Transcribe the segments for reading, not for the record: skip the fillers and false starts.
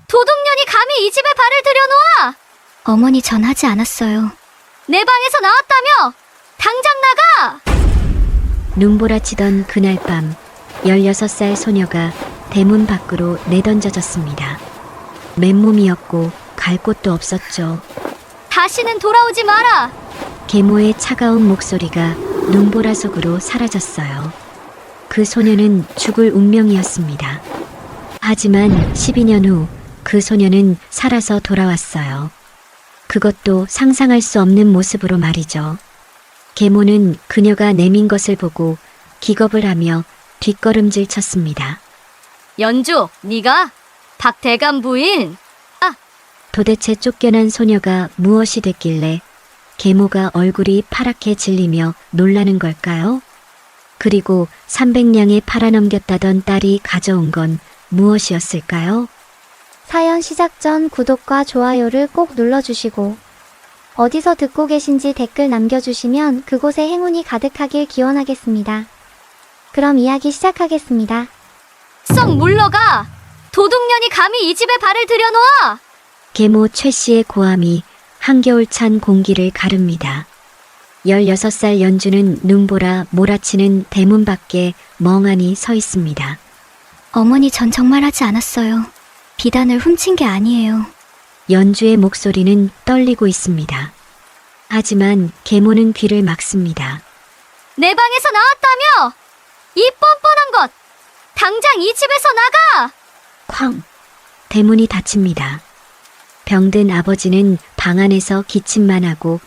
도둑년이 감히 이 집에 발을 들여놓아! 어머니 전 하지 않았어요. 내 방에서 나왔다며! 당장 나가! 눈보라치던 그날 밤 16살 소녀가 대문 밖으로 내던져졌습니다. 맨몸이었고 갈 곳도 없었죠. 다시는 돌아오지 마라! 계모의 차가운 목소리가 눈보라 속으로 사라졌어요. 그 소녀는 죽을 운명이었습니다. 하지만 12년 후 그 소녀는 살아서 돌아왔어요. 그것도 상상할 수 없는 모습으로 말이죠. 계모는 그녀가 내민 것을 보고 기겁을 하며 뒷걸음질 쳤습니다. 연주, 네가 박대감 부인? 도대체 쫓겨난 소녀가 무엇이 됐길래 계모가 얼굴이 파랗게 질리며 놀라는 걸까요? 그리고 300냥에 팔아넘겼다던 딸이 가져온 건 무엇이었을까요? 사연 시작 전 구독과 좋아요를 꼭 눌러주시고 어디서 듣고 계신지 댓글 남겨주시면 그곳에 행운이 가득하길 기원하겠습니다. 그럼 이야기 시작하겠습니다. 썩 물러가! 도둑년이 감히 이 집에 발을 들여놓아! 계모 최 씨의 고함이 한겨울 찬 공기를 가릅니다. 16살 연주는 눈보라 몰아치는 대문 밖에 멍하니 서 있습니다. 어머니 전 정말 하지 않았어요. 비단을 훔친 게 아니에요. 연주의 목소리는 떨리고 있습니다. 하지만 계모는 귀를 막습니다. 내 방에서 나왔다며! 이 뻔뻔한 것! 당장 이 집에서 나가! 쾅! 대문이 닫힙니다. 병든 아버지는 방 안에서 기침만 하고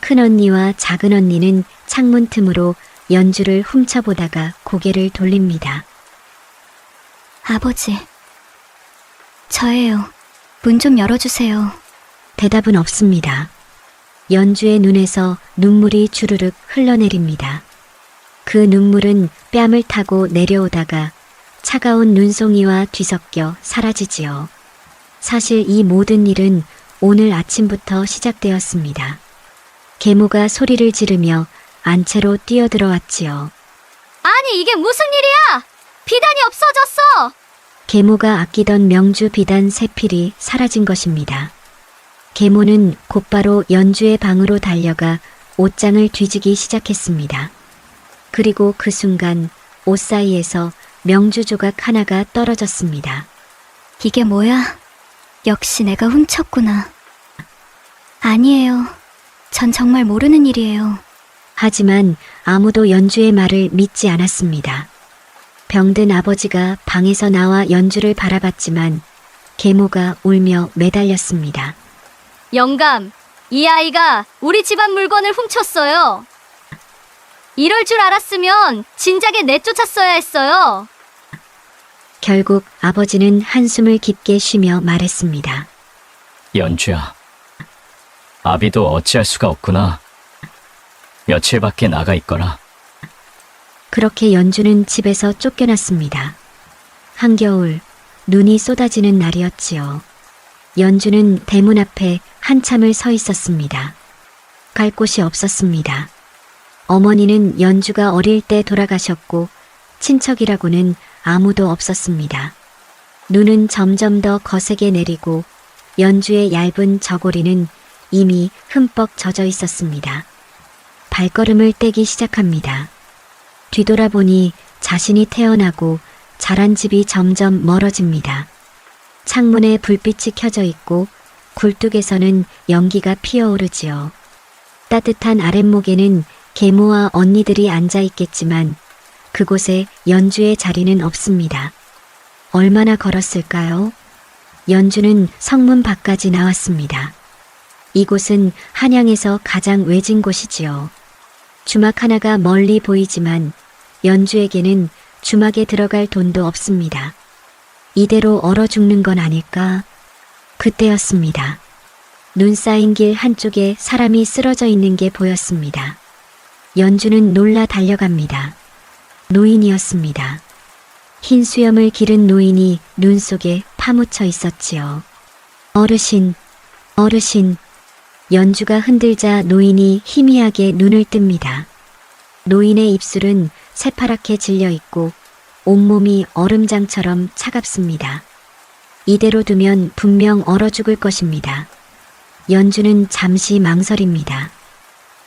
큰언니와 작은언니는 창문 틈으로 연주를 훔쳐보다가 고개를 돌립니다. 아버지, 저예요. 문 좀 열어주세요. 대답은 없습니다. 연주의 눈에서 눈물이 주르륵 흘러내립니다. 그 눈물은 뺨을 타고 내려오다가 차가운 눈송이와 뒤섞여 사라지지요. 사실 이 모든 일은 오늘 아침부터 시작되었습니다. 계모가 소리를 지르며 안채로 뛰어들어왔지요. 아니 이게 무슨 일이야! 비단이 없어졌어! 계모가 아끼던 명주 비단 세 필이 사라진 것입니다. 계모는 곧바로 연주의 방으로 달려가 옷장을 뒤지기 시작했습니다. 그리고 그 순간 옷 사이에서 명주 조각 하나가 떨어졌습니다. 이게 뭐야? 역시 내가 훔쳤구나. 아니에요. 전 정말 모르는 일이에요. 하지만 아무도 연주의 말을 믿지 않았습니다. 병든 아버지가 방에서 나와 연주를 바라봤지만 계모가 울며 매달렸습니다. 영감, 이 아이가 우리 집안 물건을 훔쳤어요. 이럴 줄 알았으면 진작에 내쫓았어야 했어요. 결국 아버지는 한숨을 깊게 쉬며 말했습니다. 연주야, 아비도 어찌할 수가 없구나. 며칠 밖에 나가 있거라. 그렇게 연주는 집에서 쫓겨났습니다. 한겨울 눈이 쏟아지는 날이었지요. 연주는 대문 앞에 한참을 서 있었습니다. 갈 곳이 없었습니다. 어머니는 연주가 어릴 때 돌아가셨고 친척이라고는 아무도 없었습니다. 눈은 점점 더 거세게 내리고 연주의 얇은 저고리는 이미 흠뻑 젖어 있었습니다. 발걸음을 떼기 시작합니다. 뒤돌아보니 자신이 태어나고 자란 집이 점점 멀어집니다. 창문에 불빛이 켜져 있고 굴뚝에서는 연기가 피어오르지요. 따뜻한 아랫목에는 계모와 언니들이 앉아 있겠지만 그곳에 연주의 자리는 없습니다. 얼마나 걸었을까요? 연주는 성문 밖까지 나왔습니다. 이곳은 한양에서 가장 외진 곳이지요. 주막 하나가 멀리 보이지만 연주에게는 주막에 들어갈 돈도 없습니다. 이대로 얼어 죽는 건 아닐까? 그때였습니다. 눈 쌓인 길 한쪽에 사람이 쓰러져 있는 게 보였습니다. 연주는 놀라 달려갑니다. 노인이었습니다. 흰 수염을 기른 노인이 눈 속에 파묻혀 있었지요. 어르신, 어르신. 연주가 흔들자 노인이 희미하게 눈을 뜹니다. 노인의 입술은 새파랗게 질려 있고 온몸이 얼음장처럼 차갑습니다. 이대로 두면 분명 얼어 죽을 것입니다. 연주는 잠시 망설입니다.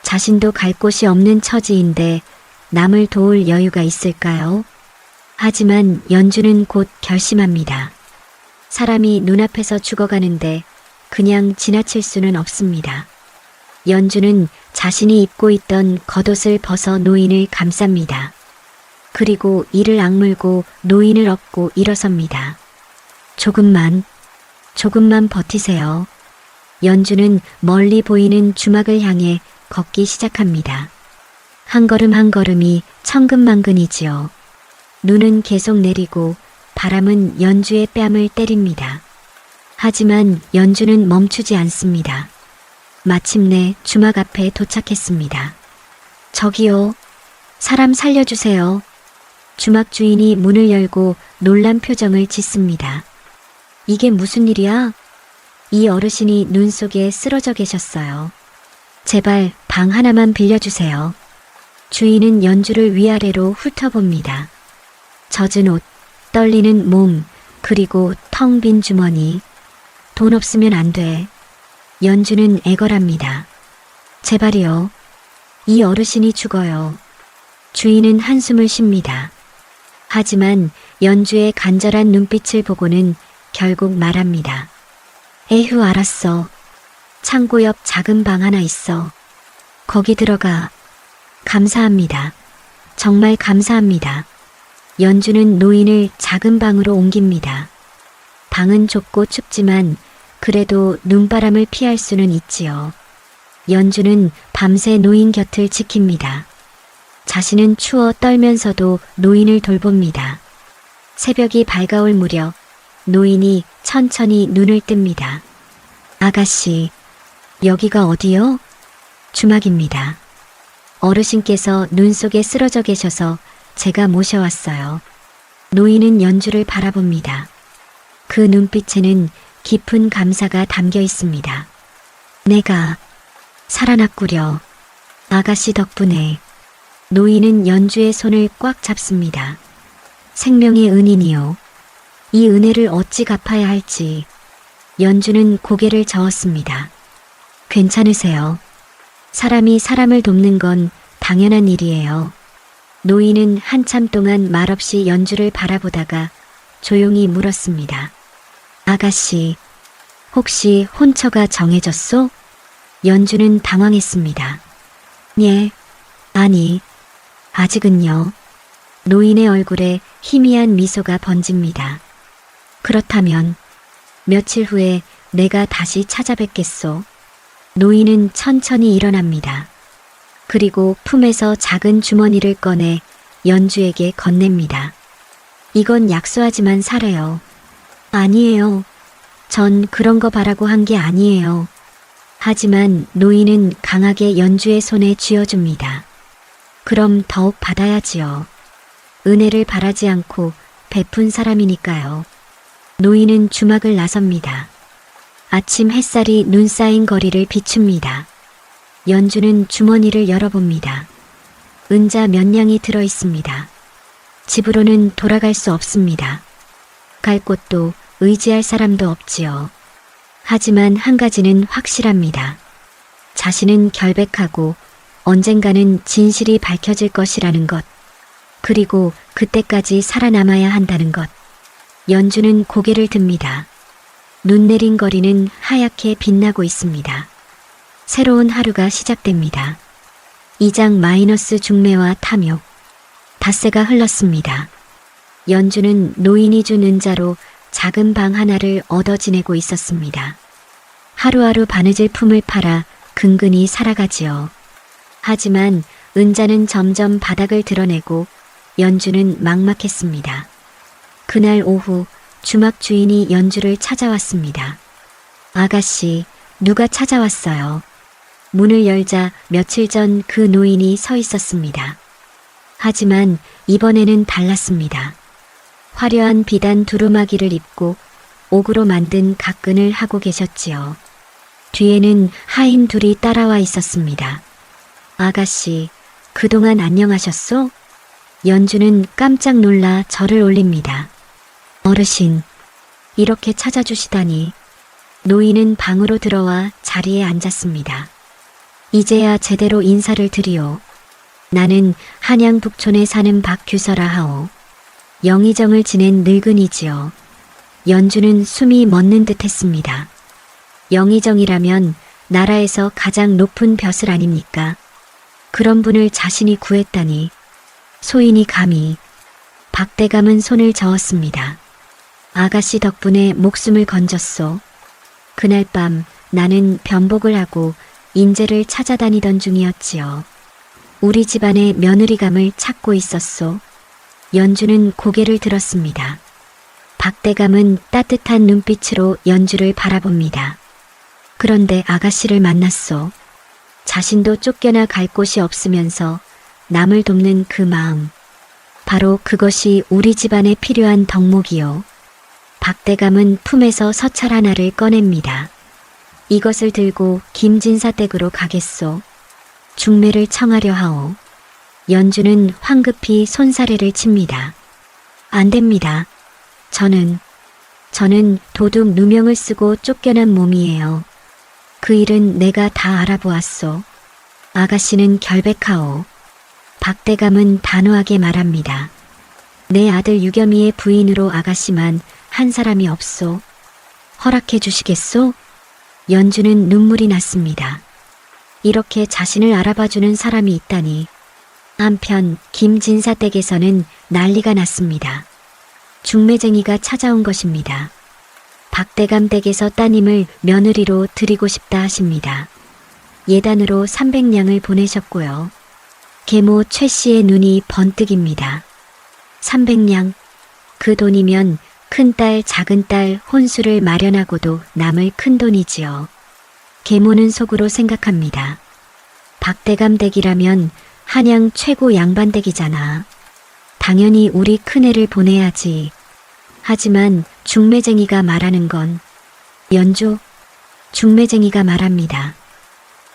자신도 갈 곳이 없는 처지인데 남을 도울 여유가 있을까요? 하지만 연주는 곧 결심합니다. 사람이 눈앞에서 죽어가는데 그냥 지나칠 수는 없습니다. 연주는 자신이 입고 있던 겉옷을 벗어 노인을 감쌉니다. 그리고 이를 악물고 노인을 업고 일어섭니다. 조금만 버티세요. 연주는 멀리 보이는 주막을 향해 걷기 시작합니다. 한 걸음 한 걸음이 천근만근이지요. 눈은 계속 내리고 바람은 연주의 뺨을 때립니다. 하지만 연주는 멈추지 않습니다. 마침내 주막 앞에 도착했습니다. 저기요, 사람 살려주세요. 주막 주인이 문을 열고 놀란 표정을 짓습니다. 이게 무슨 일이야? 이 어르신이 눈 속에 쓰러져 계셨어요. 제발 방 하나만 빌려주세요. 주인은 연주를 위아래로 훑어봅니다. 젖은 옷, 떨리는 몸, 그리고 텅 빈 주머니. 돈 없으면 안 돼. 연주는 애걸합니다. 제발이요. 이 어르신이 죽어요. 주인은 한숨을 쉽니다. 하지만 연주의 간절한 눈빛을 보고는 결국 말합니다. 에휴, 알았어. 창고 옆 작은 방 하나 있어. 거기 들어가. 감사합니다. 정말 감사합니다. 연주는 노인을 작은 방으로 옮깁니다. 방은 좁고 춥지만 그래도 눈바람을 피할 수는 있지요. 연주는 밤새 노인 곁을 지킵니다. 자신은 추워 떨면서도 노인을 돌봅니다. 새벽이 밝아올 무렵 노인이 천천히 눈을 뜹니다. 아가씨, 여기가 어디요? 주막입니다. 어르신께서 눈 속에 쓰러져 계셔서 제가 모셔왔어요. 노인은 연주를 바라봅니다. 그 눈빛에는 깊은 감사가 담겨 있습니다. 내가 살아났구려. 아가씨 덕분에. 노인은 연주의 손을 꽉 잡습니다. 생명의 은인이요. 이 은혜를 어찌 갚아야 할지. 연주는 고개를 저었습니다. 괜찮으세요? 사람이 사람을 돕는 건 당연한 일이에요. 노인은 한참 동안 말없이 연주를 바라보다가 조용히 물었습니다. 아가씨, 혹시 혼처가 정해졌소? 연주는 당황했습니다. 예, 아니, 아직은요. 노인의 얼굴에 희미한 미소가 번집니다. 그렇다면 며칠 후에 내가 다시 찾아뵙겠소. 노인은 천천히 일어납니다. 그리고 품에서 작은 주머니를 꺼내 연주에게 건넵니다. 이건 약소하지만 사래요. 아니에요. 전 그런 거 바라고 한 게 아니에요. 하지만 노인은 강하게 연주의 손에 쥐어줍니다. 그럼 더욱 받아야지요. 은혜를 바라지 않고 베푼 사람이니까요. 노인은 주막을 나섭니다. 아침 햇살이 눈 쌓인 거리를 비춥니다. 연주는 주머니를 열어봅니다. 은자 몇 냥이 들어 있습니다. 집으로는 돌아갈 수 없습니다. 갈 곳도 의지할 사람도 없지요. 하지만 한 가지는 확실합니다. 자신은 결백하고 언젠가는 진실이 밝혀질 것이라는 것. 그리고 그때까지 살아남아야 한다는 것. 연주는 고개를 듭니다. 눈 내린 거리는 하얗게 빛나고 있습니다. 새로운 하루가 시작됩니다. 2장 마이너스 중매와 탐욕. 닷새가 흘렀습니다. 연주는 노인이 준 은자로 작은 방 하나를 얻어 지내고 있었습니다. 하루하루 바느질 품을 팔아 근근히 살아가지요. 하지만 은자는 점점 바닥을 드러내고 연주는 막막했습니다. 그날 오후 주막 주인이 연주를 찾아왔습니다. 아가씨, 누가 찾아왔어요? 문을 열자 며칠 전 그 노인이 서 있었습니다. 하지만 이번에는 달랐습니다. 화려한 비단 두루마기를 입고 옥으로 만든 각근을 하고 계셨지요. 뒤에는 하인 둘이 따라와 있었습니다. 아가씨, 그동안 안녕하셨소? 연주는 깜짝 놀라 절을 올립니다. 어르신, 이렇게 찾아주시다니. 노인은 방으로 들어와 자리에 앉았습니다. 이제야 제대로 인사를 드리오. 나는 한양 북촌에 사는 박규서라 하오. 영의정을 지낸 늙은이지요. 연주는 숨이 멎는 듯 했습니다. 영의정이라면 나라에서 가장 높은 벼슬 아닙니까? 그런 분을 자신이 구했다니. 소인이 감히. 박대감은 손을 저었습니다. 아가씨 덕분에 목숨을 건졌소. 그날 밤 나는 변복을 하고 인재를 찾아다니던 중이었지요. 우리 집안의 며느리감을 찾고 있었소. 연주는 고개를 들었습니다. 박대감은 따뜻한 눈빛으로 연주를 바라봅니다. 그런데 아가씨를 만났소. 자신도 쫓겨나 갈 곳이 없으면서 남을 돕는 그 마음. 바로 그것이 우리 집안에 필요한 덕목이요. 박대감은 품에서 서찰 하나를 꺼냅니다. 이것을 들고 김진사 댁으로 가겠소. 중매를 청하려 하오. 연주는 황급히 손사래를 칩니다. 안 됩니다. 저는 도둑 누명을 쓰고 쫓겨난 몸이에요. 그 일은 내가 다 알아보았소. 아가씨는 결백하오. 박대감은 단호하게 말합니다. 내 아들 유겸이의 부인으로 아가씨만 한 사람이 없소. 허락해 주시겠소? 연주는 눈물이 났습니다. 이렇게 자신을 알아봐주는 사람이 있다니. 한편 김진사 댁에서는 난리가 났습니다. 중매쟁이가 찾아온 것입니다. 박대감 댁에서 따님을 며느리로 드리고 싶다 하십니다. 예단으로 300냥을 보내셨고요. 계모 최 씨의 눈이 번뜩입니다. 300냥, 그 돈이면 큰딸 작은딸 혼수를 마련하고도 남을 큰 돈이지요. 계모는 속으로 생각합니다. 박대감 댁이라면 한양 최고 양반댁이잖아. 당연히 우리 큰애를 보내야지. 하지만 중매쟁이가 말하는 건 연주, 중매쟁이가 말합니다.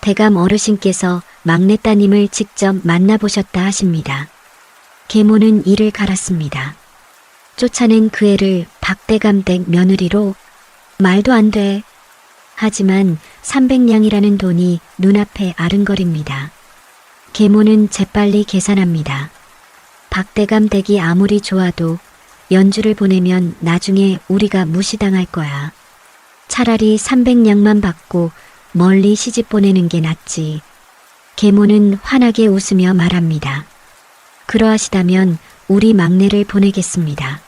대감 어르신께서 막내 따님을 직접 만나보셨다 하십니다. 계모는 이를 갈았습니다. 쫓아낸 그 애를 박대감 댁 며느리로? 말도 안 돼. 하지만 300냥이라는 돈이 눈앞에 아른거립니다. 계모는 재빨리 계산합니다. 박대감 댁이 아무리 좋아도 연주를 보내면 나중에 우리가 무시당할 거야. 차라리 300냥만 받고 멀리 시집 보내는 게 낫지. 계모는 환하게 웃으며 말합니다. 그러하시다면 우리 막내를 보내겠습니다.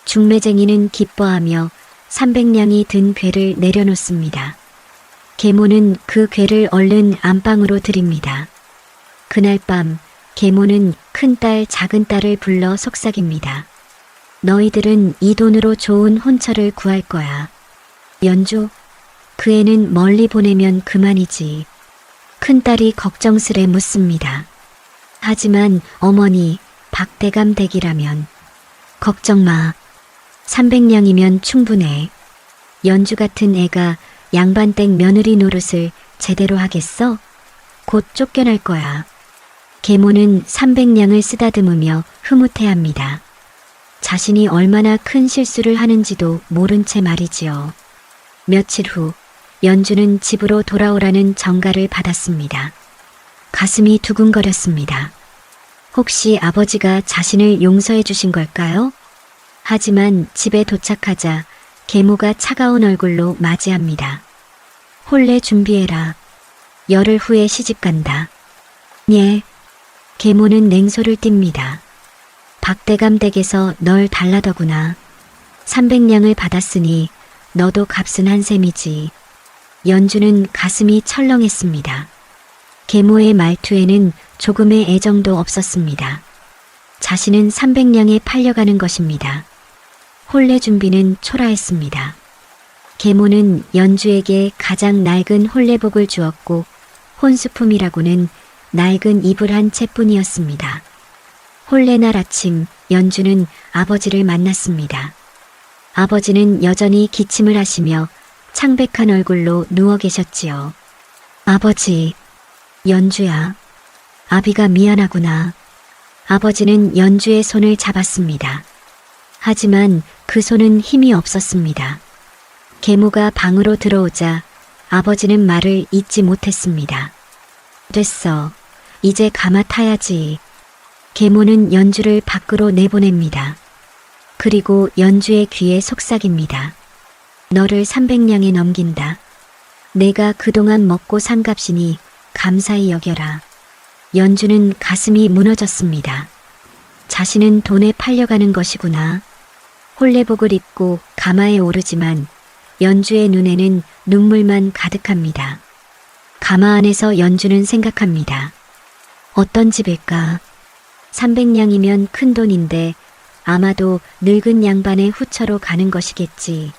중매쟁이는 기뻐하며 300냥이 든 괴를 내려놓습니다. 계모는 그 괴를 얼른 안방으로 들입니다. 그날 밤 계모는 큰딸 작은딸을 불러 속삭입니다. 너희들은 이 돈으로 좋은 혼처를 구할 거야. 연주, 그 애는 멀리 보내면 그만이지. 큰딸이 걱정스레 묻습니다. 하지만 어머니, 박대감 댁이라면. 걱정 마. 300냥이면 충분해. 연주 같은 애가 양반댁 며느리 노릇을 제대로 하겠어? 곧 쫓겨날 거야. 계모는 300냥을 쓰다듬으며 흐뭇해합니다. 자신이 얼마나 큰 실수를 하는지도 모른 채 말이지요. 며칠 후 연주는 집으로 돌아오라는 전가를 받았습니다. 가슴이 두근거렸습니다. 혹시 아버지가 자신을 용서해 주신 걸까요? 하지만 집에 도착하자 계모가 차가운 얼굴로 맞이합니다. 혼례 준비해라. 열흘 후에 시집간다. 예. 계모는 냉소를 띱니다. 박대감 댁에서 널 달라더구나. 300냥을 받았으니 너도 값은 한 셈이지. 연주는 가슴이 철렁했습니다. 계모의 말투에는 조금의 애정도 없었습니다. 자신은 300냥에 팔려가는 것입니다. 혼례 준비는 초라했습니다. 계모는 연주에게 가장 낡은 혼례복을 주었고 혼수품이라고는 낡은 이불 한 채뿐이었습니다. 혼례날 아침 연주는 아버지를 만났습니다. 아버지는 여전히 기침을 하시며 창백한 얼굴로 누워 계셨지요. 아버지, 연주야. 아비가 미안하구나. 아버지는 연주의 손을 잡았습니다. 하지만 그 손은 힘이 없었습니다. 계모가 방으로 들어오자 아버지는 말을 잇지 못했습니다. 됐어. 이제 가마타야지. 계모는 연주를 밖으로 내보냅니다. 그리고 연주의 귀에 속삭입니다. 너를 300냥에 넘긴다. 내가 그동안 먹고 산 값이니 감사히 여겨라. 연주는 가슴이 무너졌습니다. 자신은 돈에 팔려가는 것이구나. 홀레복을 입고 가마에 오르지만 연주의 눈에는 눈물만 가득합니다. 가마 안에서 연주는 생각합니다. 어떤 집일까? 300냥이면 큰 돈인데 아마도 늙은 양반의 후처로 가는 것이겠지.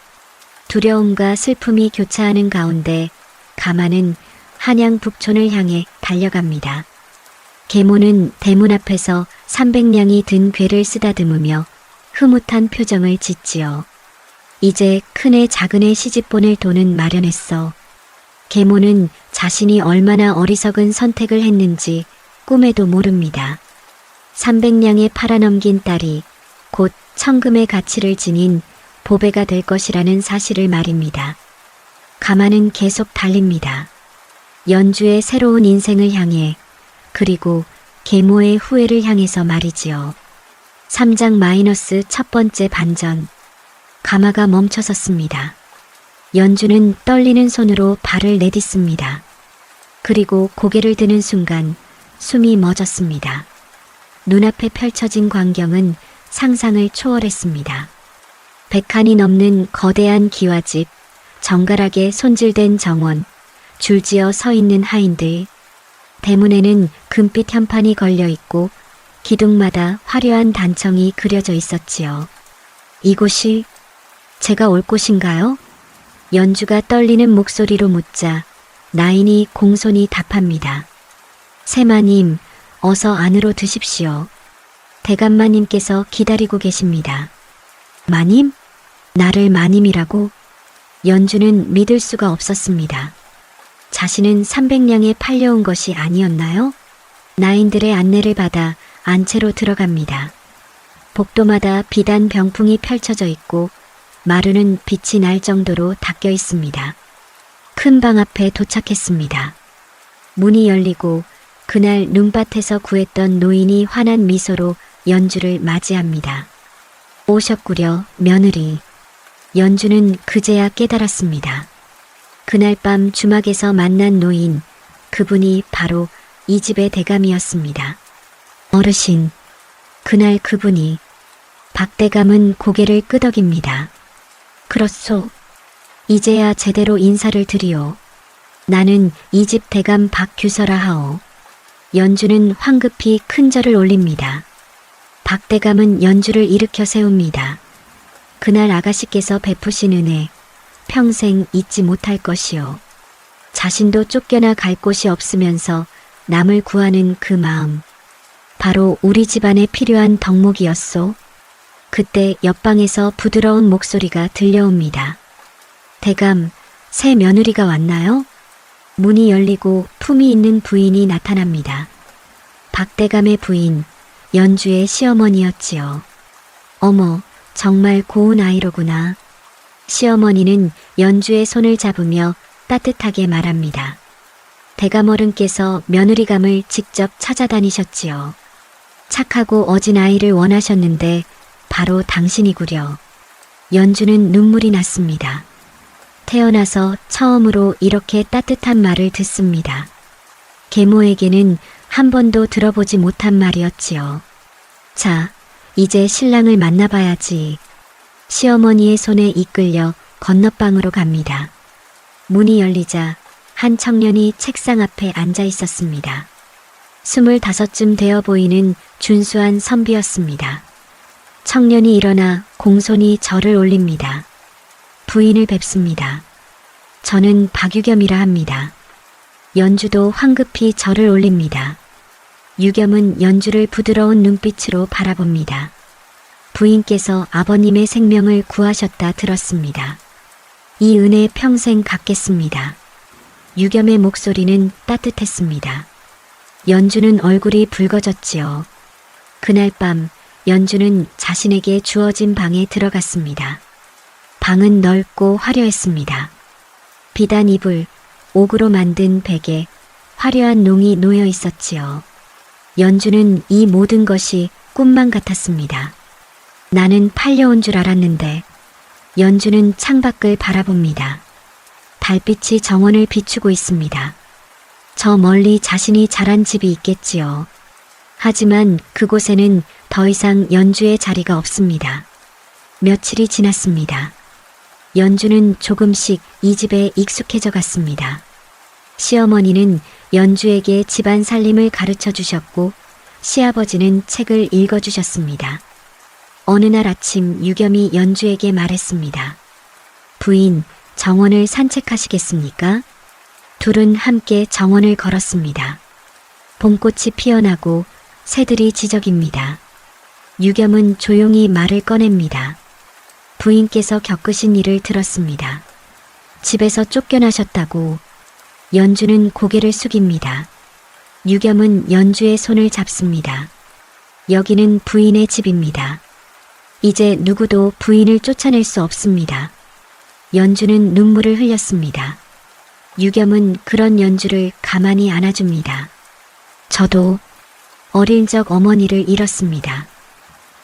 두려움과 슬픔이 교차하는 가운데 가마는 한양 북촌을 향해 달려갑니다. 계모는 대문 앞에서 300냥이 든 궤를 쓰다듬으며 흐뭇한 표정을 짓지요. 이제 큰애 작은애 시집보낼 돈은 마련했어. 계모는 자신이 얼마나 어리석은 선택을 했는지 꿈에도 모릅니다. 300냥에 팔아넘긴 딸이 곧 천금의 가치를 지닌 보배가 될 것이라는 사실을 말입니다. 가마는 계속 달립니다. 연주의 새로운 인생을 향해, 그리고 계모의 후회를 향해서 말이지요. 3장 마이너스 첫 번째 반전. 가마가 멈춰섰습니다. 연주는 떨리는 손으로 발을 내딛습니다. 그리고 고개를 드는 순간 숨이 멎었습니다. 눈앞에 펼쳐진 광경은 상상을 초월했습니다. 100칸이 넘는 거대한 기와집, 정갈하게 손질된 정원, 줄지어 서 있는 하인들. 대문에는 금빛 현판이 걸려 있고 기둥마다 화려한 단청이 그려져 있었지요. 이곳이 제가 올 곳인가요? 연주가 떨리는 목소리로 묻자 나인이 공손히 답합니다. 세마님, 어서 안으로 드십시오. 대감마님께서 기다리고 계십니다. 마님? 나를 마님이라고? 연주는 믿을 수가 없었습니다. 자신은 300냥에 팔려온 것이 아니었나요? 나인들의 안내를 받아 안채로 들어갑니다. 복도마다 비단 병풍이 펼쳐져 있고 마루는 빛이 날 정도로 닦여 있습니다. 큰 방 앞에 도착했습니다. 문이 열리고 그날 눈밭에서 구했던 노인이 환한 미소로 연주를 맞이합니다. 오셨구려, 며느리. 연주는 그제야 깨달았습니다. 그날 밤 주막에서 만난 노인, 그분이 바로 이 집의 대감이었습니다. 어르신, 그날 그분이. 박대감은 고개를 끄덕입니다. 그렇소. 이제야 제대로 인사를 드리오. 나는 이 집 대감 박규서라 하오. 연주는 황급히 큰 절을 올립니다. 박대감은 연주를 일으켜 세웁니다. 그날 아가씨께서 베푸신 은혜, 평생 잊지 못할 것이오. 자신도 쫓겨나 갈 곳이 없으면서 남을 구하는 그 마음. 바로 우리 집안에 필요한 덕목이었소. 그때 옆방에서 부드러운 목소리가 들려옵니다. 대감, 새 며느리가 왔나요? 문이 열리고 품이 있는 부인이 나타납니다. 박대감의 부인, 연주의 시어머니였지요. 어머, 정말 고운 아이로구나. 시어머니는 연주의 손을 잡으며 따뜻하게 말합니다. 대감어른께서 며느리감을 직접 찾아다니셨지요. 착하고 어진 아이를 원하셨는데 바로 당신이구려. 연주는 눈물이 났습니다. 태어나서 처음으로 이렇게 따뜻한 말을 듣습니다. 계모에게는 한 번도 들어보지 못한 말이었지요. 자, 이제 신랑을 만나봐야지. 시어머니의 손에 이끌려 건너방으로 갑니다. 문이 열리자 한 청년이 책상 앞에 앉아 있었습니다. 25쯤 되어 보이는 준수한 선비였습니다. 청년이 일어나 공손히 절을 올립니다. 부인을 뵙습니다. 저는 박유겸이라 합니다. 연주도 황급히 절을 올립니다. 유겸은 연주를 부드러운 눈빛으로 바라봅니다. 부인께서 아버님의 생명을 구하셨다 들었습니다. 이 은혜 평생 갚겠습니다. 유겸의 목소리는 따뜻했습니다. 연주는 얼굴이 붉어졌지요. 그날 밤 연주는 자신에게 주어진 방에 들어갔습니다. 방은 넓고 화려했습니다. 비단 이불, 옥으로 만든 베개, 화려한 농이 놓여 있었지요. 연주는 이 모든 것이 꿈만 같았습니다. 나는 팔려온 줄 알았는데. 연주는 창밖을 바라봅니다. 달빛이 정원을 비추고 있습니다. 저 멀리 자신이 자란 집이 있겠지요. 하지만 그곳에는 더 이상 연주의 자리가 없습니다. 며칠이 지났습니다. 연주는 조금씩 이 집에 익숙해져 갔습니다. 시어머니는 연주에게 집안 살림을 가르쳐 주셨고, 시아버지는 책을 읽어 주셨습니다. 어느 날 아침 유겸이 연주에게 말했습니다. 부인, 정원을 산책하시겠습니까? 둘은 함께 정원을 걸었습니다. 봄꽃이 피어나고 새들이 지저깁니다. 유겸은 조용히 말을 꺼냅니다. 부인께서 겪으신 일을 들었습니다. 집에서 쫓겨나셨다고. 연주는 고개를 숙입니다. 유겸은 연주의 손을 잡습니다. 여기는 부인의 집입니다. 이제 누구도 부인을 쫓아낼 수 없습니다. 연주는 눈물을 흘렸습니다. 유겸은 그런 연주를 가만히 안아줍니다. 저도 어릴 적 어머니를 잃었습니다.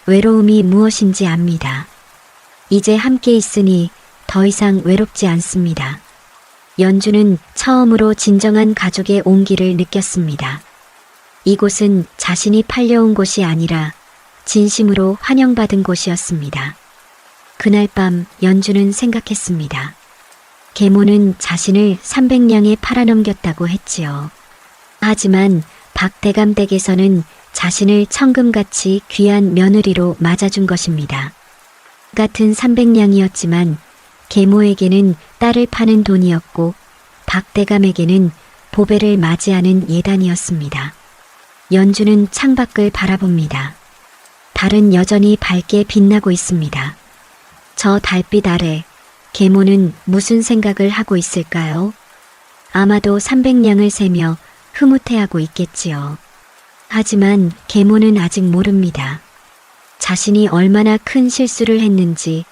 외로움이 무엇인지 압니다. 이제 함께 있으니 더 이상 외롭지 않습니다. 연주는 처음으로 진정한 가족의 온기를 느꼈습니다. 이곳은 자신이 팔려온 곳이 아니라 진심으로 환영받은 곳이었습니다. 그날 밤 연주는 생각했습니다. 계모는 자신을 300냥에 팔아넘겼다고 했지요. 하지만 박대감 댁에서는 자신을 천금같이 귀한 며느리로 맞아준 것입니다. 같은 300냥이었지만 계모에게는 딸을 파는 돈이었고 박대감에게는 보배를 맞이하는 예단이었습니다. 연주는 창밖을 바라봅니다. 달은 여전히 밝게 빛나고 있습니다. 저 달빛 아래 계모는 무슨 생각을 하고 있을까요? 아마도 300냥을 세며 흐뭇해하고 있겠지요. 하지만 계모는 아직 모릅니다. 자신이 얼마나 큰 실수를 했는지,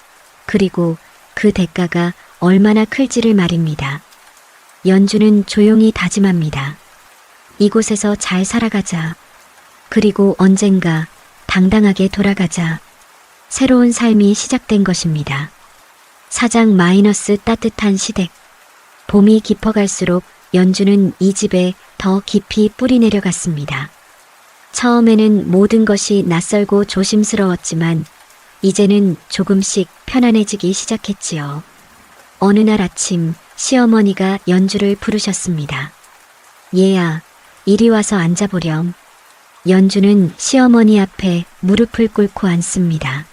그리고 그 대가가 얼마나 클지를 말입니다. 연주는 조용히 다짐합니다. 이곳에서 잘 살아가자. 그리고 언젠가 당당하게 돌아가자. 새로운 삶이 시작된 것입니다. 사장 마이너스 따뜻한 시댁. 봄이 깊어갈수록 연주는 이 집에 더 깊이 뿌리 내려갔습니다. 처음에는 모든 것이 낯설고 조심스러웠지만 이제는 조금씩 편안해지기 시작했지요. 어느 날 아침 시어머니가 연주를 부르셨습니다. 얘야, 이리 와서 앉아보렴. 연주는 시어머니 앞에 무릎을 꿇고 앉습니다.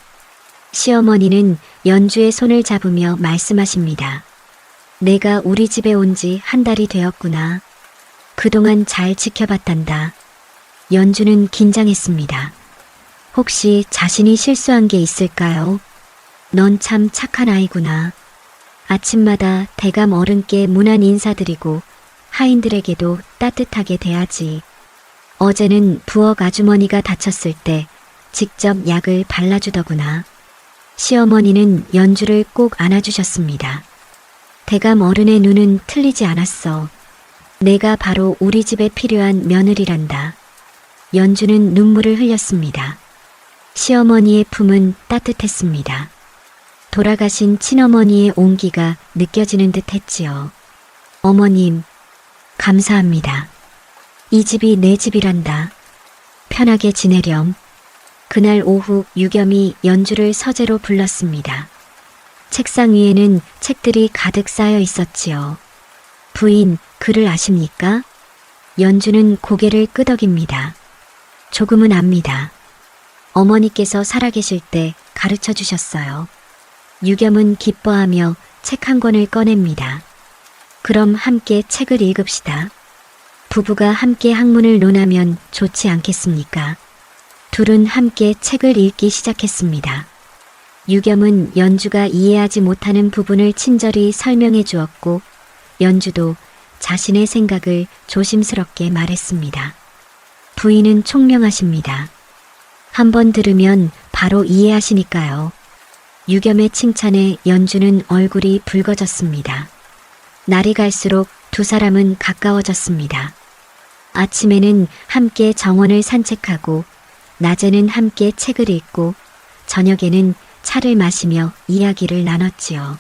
시어머니는 연주의 손을 잡으며 말씀하십니다. 내가 우리 집에 온 지 한 달이 되었구나. 그동안 잘 지켜봤단다. 연주는 긴장했습니다. 혹시 자신이 실수한 게 있을까요? 넌 참 착한 아이구나. 아침마다 대감 어른께 문안 인사드리고 하인들에게도 따뜻하게 대하지. 어제는 부엌 아주머니가 다쳤을 때 직접 약을 발라주더구나. 시어머니는 연주를 꼭 안아주셨습니다. 대감 어른의 눈은 틀리지 않았어. 내가 바로 우리 집에 필요한 며느리란다. 연주는 눈물을 흘렸습니다. 시어머니의 품은 따뜻했습니다. 돌아가신 친어머니의 온기가 느껴지는 듯 했지요. 어머님, 감사합니다. 이 집이 내 집이란다. 편하게 지내렴. 그날 오후 유겸이 연주를 서재로 불렀습니다. 책상 위에는 책들이 가득 쌓여 있었지요. 부인, 글을 아십니까? 연주는 고개를 끄덕입니다. 조금은 압니다. 어머니께서 살아계실 때 가르쳐 주셨어요. 유겸은 기뻐하며 책 한 권을 꺼냅니다. 그럼 함께 책을 읽읍시다. 부부가 함께 학문을 논하면 좋지 않겠습니까? 둘은 함께 책을 읽기 시작했습니다. 유겸은 연주가 이해하지 못하는 부분을 친절히 설명해 주었고, 연주도 자신의 생각을 조심스럽게 말했습니다. 부인은 총명하십니다. 한번 들으면 바로 이해하시니까요. 유겸의 칭찬에 연주는 얼굴이 붉어졌습니다. 날이 갈수록 두 사람은 가까워졌습니다. 아침에는 함께 정원을 산책하고, 낮에는 함께 책을 읽고, 저녁에는 차를 마시며 이야기를 나눴지요.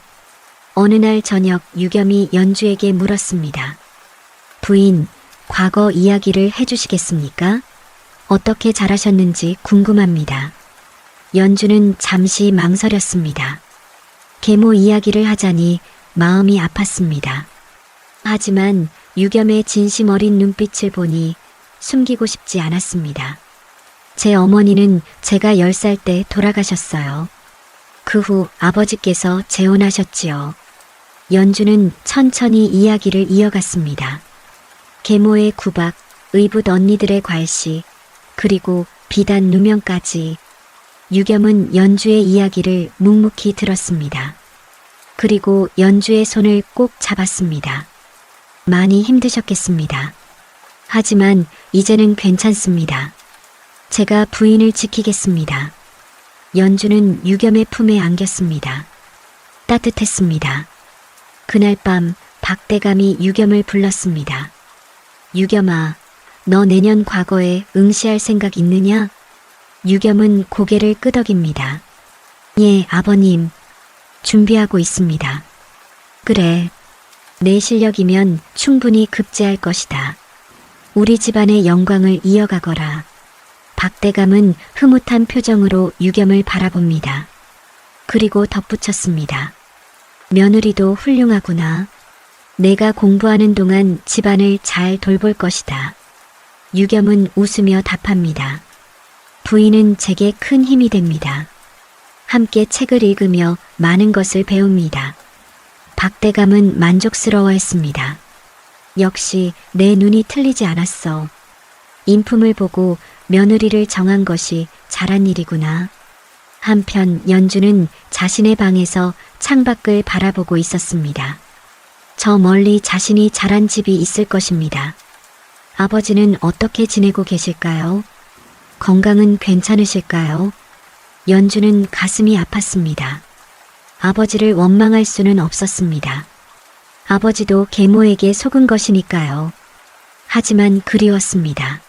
어느 날 저녁 유겸이 연주에게 물었습니다. 부인, 과거 이야기를 해주시겠습니까? 어떻게 잘하셨는지 궁금합니다. 연주는 잠시 망설였습니다. 계모 이야기를 하자니 마음이 아팠습니다. 하지만 유겸의 진심 어린 눈빛을 보니 숨기고 싶지 않았습니다. 제 어머니는 제가 10살 때 돌아가셨어요. 그 후 아버지께서 재혼하셨지요. 연주는 천천히 이야기를 이어갔습니다. 계모의 구박, 의붓 언니들의 괄시, 그리고 비단 누명까지. 유겸은 연주의 이야기를 묵묵히 들었습니다. 그리고 연주의 손을 꼭 잡았습니다. 많이 힘드셨겠습니다. 하지만 이제는 괜찮습니다. 제가 부인을 지키겠습니다. 연주는 유겸의 품에 안겼습니다. 따뜻했습니다. 그날 밤 박대감이 유겸을 불렀습니다. 유겸아, 너 내년 과거에 응시할 생각 있느냐? 유겸은 고개를 끄덕입니다. 예, 아버님. 준비하고 있습니다. 그래. 내 실력이면 충분히 급제할 것이다. 우리 집안의 영광을 이어가거라. 박대감은 흐뭇한 표정으로 유겸을 바라봅니다. 그리고 덧붙였습니다. 며느리도 훌륭하구나. 내가 공부하는 동안 집안을 잘 돌볼 것이다. 유겸은 웃으며 답합니다. 부인은 제게 큰 힘이 됩니다. 함께 책을 읽으며 많은 것을 배웁니다. 박대감은 만족스러워했습니다. 역시 내 눈이 틀리지 않았어. 인품을 보고 며느리를 정한 것이 잘한 일이구나. 한편 연주는 자신의 방에서 창밖을 바라보고 있었습니다. 저 멀리 자신이 자란 집이 있을 것입니다. 아버지는 어떻게 지내고 계실까요? 건강은 괜찮으실까요? 연주는 가슴이 아팠습니다. 아버지를 원망할 수는 없었습니다. 아버지도 계모에게 속은 것이니까요. 하지만 그리웠습니다.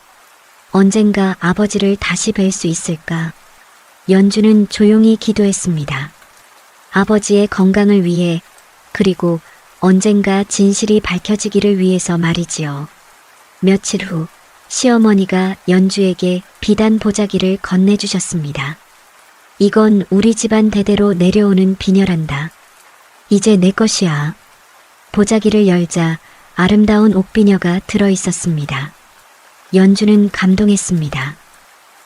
언젠가 아버지를 다시 뵐 수 있을까? 연주는 조용히 기도했습니다. 아버지의 건강을 위해, 그리고 언젠가 진실이 밝혀지기를 위해서 말이지요. 며칠 후 시어머니가 연주에게 비단 보자기를 건네주셨습니다. 이건 우리 집안 대대로 내려오는 비녀란다. 이제 내 것이야. 보자기를 열자 아름다운 옥비녀가 들어있었습니다. 연주는 감동했습니다.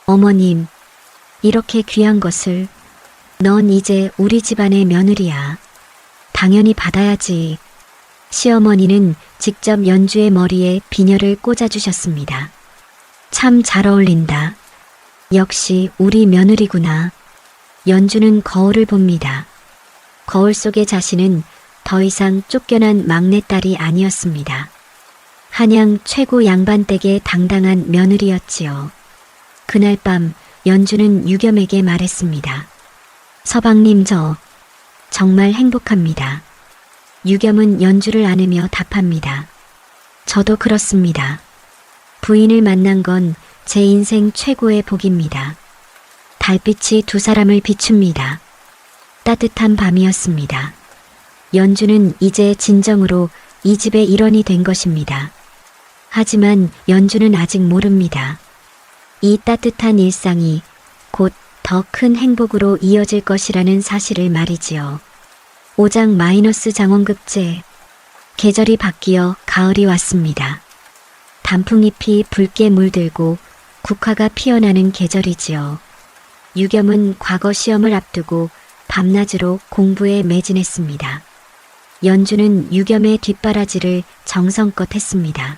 어머님, 이렇게 귀한 것을. 넌 이제 우리 집안의 며느리야. 당연히 받아야지. 시어머니는 직접 연주의 머리에 비녀를 꽂아주셨습니다. 참 잘 어울린다. 역시 우리 며느리구나. 연주는 거울을 봅니다. 거울 속의 자신은 더 이상 쫓겨난 막내딸이 아니었습니다. 한양 최고 양반댁의 당당한 며느리였지요. 그날 밤 연주는 유겸에게 말했습니다. 서방님, 저 정말 행복합니다. 유겸은 연주를 안으며 답합니다. 저도 그렇습니다. 부인을 만난 건 제 인생 최고의 복입니다. 달빛이 두 사람을 비춥니다. 따뜻한 밤이었습니다. 연주는 이제 진정으로 이 집의 일원이 된 것입니다. 하지만 연주는 아직 모릅니다. 이 따뜻한 일상이 곧 더 큰 행복으로 이어질 것이라는 사실을 말이지요. 5장 마이너스 장원급제. 계절이 바뀌어 가을이 왔습니다. 단풍잎이 붉게 물들고 국화가 피어나는 계절이지요. 유겸은 과거 시험을 앞두고 밤낮으로 공부에 매진했습니다. 연주는 유겸의 뒷바라지를 정성껏 했습니다.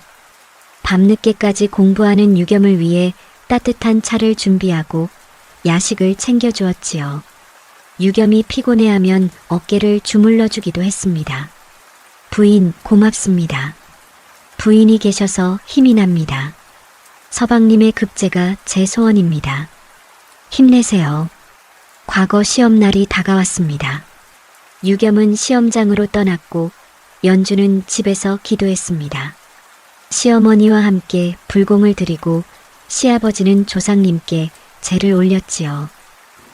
밤늦게까지 공부하는 유겸을 위해 따뜻한 차를 준비하고 야식을 챙겨주었지요. 유겸이 피곤해하면 어깨를 주물러 주기도 했습니다. 부인, 고맙습니다. 부인이 계셔서 힘이 납니다. 서방님의 급제가 제 소원입니다. 힘내세요. 과거 시험날이 다가왔습니다. 유겸은 시험장으로 떠났고 연주는 집에서 기도했습니다. 시어머니와 함께 불공을 드리고 시아버지는 조상님께 제를 올렸지요.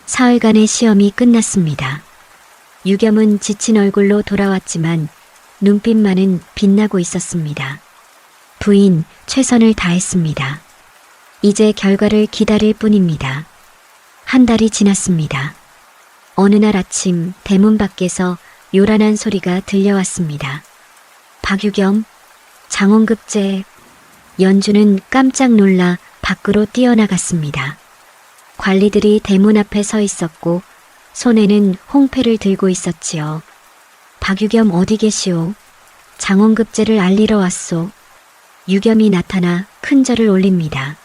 사흘간의 시험이 끝났습니다. 유겸은 지친 얼굴로 돌아왔지만 눈빛만은 빛나고 있었습니다. 부인, 최선을 다했습니다. 이제 결과를 기다릴 뿐입니다. 한 달이 지났습니다. 어느 날 아침 대문 밖에서 요란한 소리가 들려왔습니다. 박유겸, 장원급제. 연주는 깜짝 놀라 밖으로 뛰어나갔습니다. 관리들이 대문 앞에 서 있었고 손에는 홍패를 들고 있었지요. 박유겸 어디 계시오? 장원급제를 알리러 왔소. 유겸이 나타나 큰 절을 올립니다.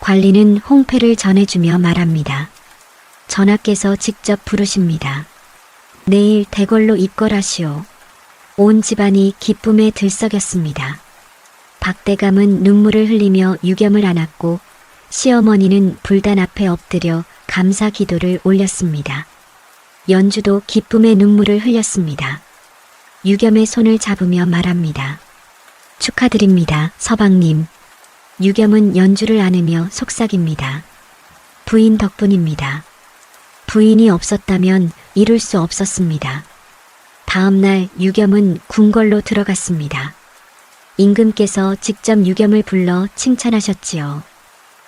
관리는 홍패를 전해주며 말합니다. 전하께서 직접 부르십니다. 내일 대궐로 입궐하시오. 온 집안이 기쁨에 들썩였습니다. 박대감은 눈물을 흘리며 유겸을 안았고 시어머니는 불단 앞에 엎드려 감사 기도를 올렸습니다. 연주도 기쁨의 눈물을 흘렸습니다. 유겸의 손을 잡으며 말합니다. 축하드립니다, 서방님. 유겸은 연주를 안으며 속삭입니다. 부인 덕분입니다. 부인이 없었다면 이룰 수 없었습니다. 다음 날 유겸은 궁궐로 들어갔습니다. 임금께서 직접 유겸을 불러 칭찬하셨지요.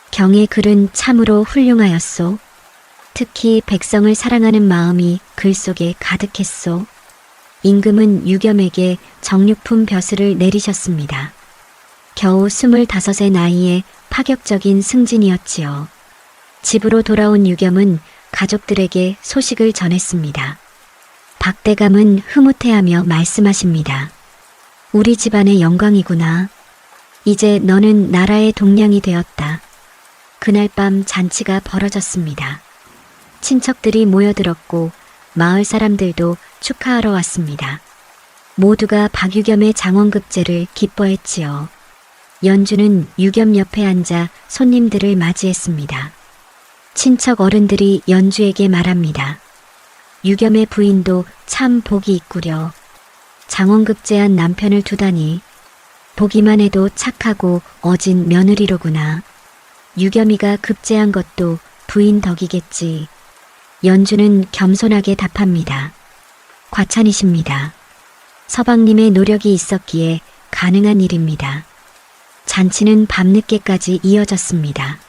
경의 글은 참으로 훌륭하였소. 특히 백성을 사랑하는 마음이 글 속에 가득했소. 임금은 유겸에게 정육품 벼슬을 내리셨습니다. 겨우 25의 나이에 파격적인 승진이었지요. 집으로 돌아온 유겸은 가족들에게 소식을 전했습니다. 박대감은 흐뭇해하며 말씀하십니다. 우리 집안의 영광이구나. 이제 너는 나라의 동량이 되었다. 그날 밤 잔치가 벌어졌습니다. 친척들이 모여들었고 마을 사람들도 축하하러 왔습니다. 모두가 박유겸의 장원급제를 기뻐했지요. 연주는 유겸 옆에 앉아 손님들을 맞이했습니다. 친척 어른들이 연주에게 말합니다. 유겸의 부인도 참 복이 있구려. 장원급제한 남편을 두다니. 보기만 해도 착하고 어진 며느리로구나. 유겸이가 급제한 것도 부인 덕이겠지. 연주는 겸손하게 답합니다. 과찬이십니다. 서방님의 노력이 있었기에 가능한 일입니다. 잔치는 밤늦게까지 이어졌습니다.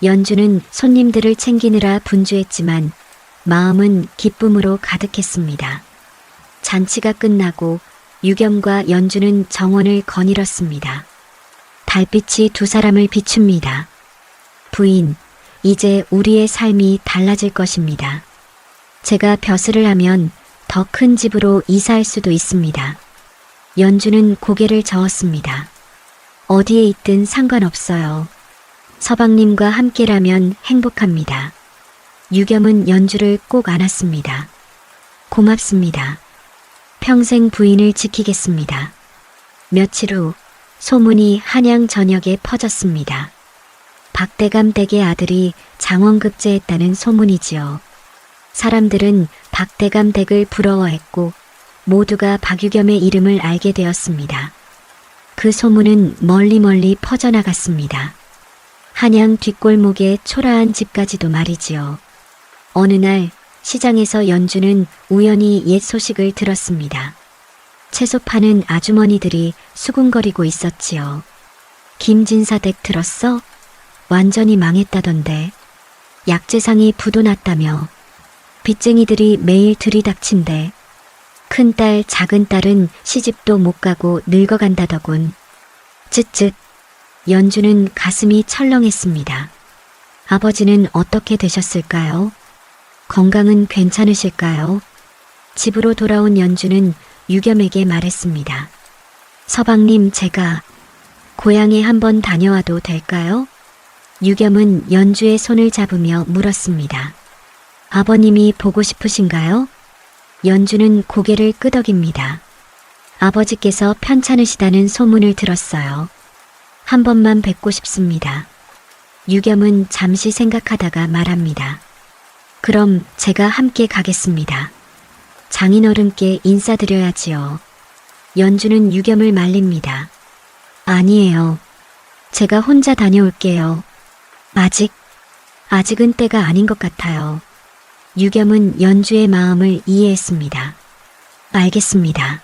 연주는 손님들을 챙기느라 분주했지만 마음은 기쁨으로 가득했습니다. 잔치가 끝나고 유겸과 연주는 정원을 거닐었습니다. 달빛이 두 사람을 비춥니다. 부인, 이제 우리의 삶이 달라질 것입니다. 제가 벼슬을 하면 더 큰 집으로 이사할 수도 있습니다. 연주는 고개를 저었습니다. 어디에 있든 상관없어요. 서방님과 함께라면 행복합니다. 유겸은 연주를 꼭 안았습니다. 고맙습니다. 평생 부인을 지키겠습니다. 며칠 후 소문이 한양 전역에 퍼졌습니다. 박대감 댁의 아들이 장원급제했다는 소문이지요. 사람들은 박대감 댁을 부러워했고 모두가 박유겸의 이름을 알게 되었습니다. 그 소문은 멀리 퍼져나갔습니다. 한양 뒷골목의 초라한 집까지도 말이지요. 어느 날 시장에서 연주는 우연히 옛 소식을 들었습니다. 채소 파는 아주머니들이 수군거리고 있었지요. 김진사 댁 들었어? 완전히 망했다던데. 약재상이 부도났다며. 빚쟁이들이 매일 들이닥친대. 큰딸, 작은딸은 시집도 못 가고 늙어간다더군. 쯧쯧. 연주는 가슴이 철렁했습니다. 아버지는 어떻게 되셨을까요? 건강은 괜찮으실까요? 집으로 돌아온 연주는 유겸에게 말했습니다. 서방님, 제가 고향에 한번 다녀와도 될까요? 유겸은 연주의 손을 잡으며 물었습니다. 아버님이 보고 싶으신가요? 연주는 고개를 끄덕입니다. 아버지께서 편찮으시다는 소문을 들었어요. 한 번만 뵙고 싶습니다. 유겸은 잠시 생각하다가 말합니다. 그럼 제가 함께 가겠습니다. 장인어른께 인사드려야지요. 연주는 유겸을 말립니다. 아니에요. 제가 혼자 다녀올게요. 아직은 때가 아닌 것 같아요. 유겸은 연주의 마음을 이해했습니다. 알겠습니다.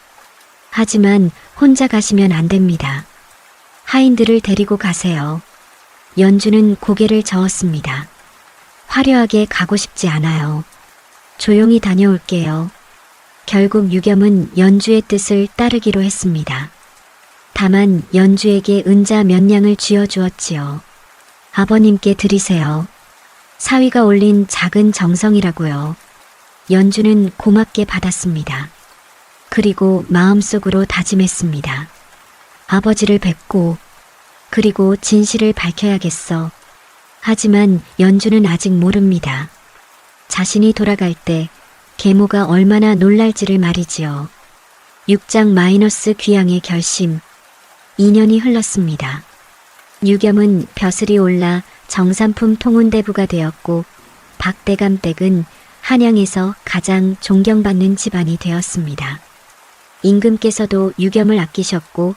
하지만 혼자 가시면 안 됩니다. 하인들을 데리고 가세요. 연주는 고개를 저었습니다. 화려하게 가고 싶지 않아요. 조용히 다녀올게요. 결국 유겸은 연주의 뜻을 따르기로 했습니다. 다만 연주에게 은자 몇 냥을 쥐어주었지요. 아버님께 드리세요. 사위가 올린 작은 정성이라고요. 연주는 고맙게 받았습니다. 그리고 마음속으로 다짐했습니다. 아버지를 뵙고 그리고 진실을 밝혀야겠어. 하지만 연주는 아직 모릅니다. 자신이 돌아갈 때 계모가 얼마나 놀랄지를 말이지요. 6장 마이너스 귀향의 결심. 2년이 흘렀습니다. 유겸은 벼슬이 올라 정삼품 통운대부가 되었고 박대감 댁은 한양에서 가장 존경받는 집안이 되었습니다. 임금께서도 유겸을 아끼셨고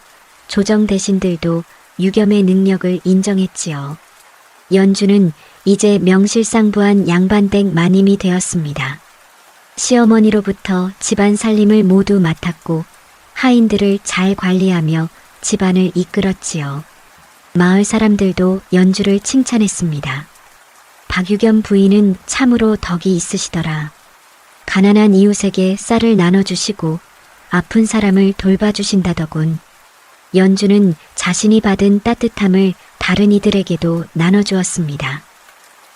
조정 대신들도 유겸의 능력을 인정했지요. 연주는 이제 명실상부한 양반댁 마님이 되었습니다. 시어머니로부터 집안 살림을 모두 맡았고 하인들을 잘 관리하며 집안을 이끌었지요. 마을 사람들도 연주를 칭찬했습니다. 박유겸 부인은 참으로 덕이 있으시더라. 가난한 이웃에게 쌀을 나눠주시고 아픈 사람을 돌봐주신다더군. 연주는 자신이 받은 따뜻함을 다른 이들에게도 나눠주었습니다.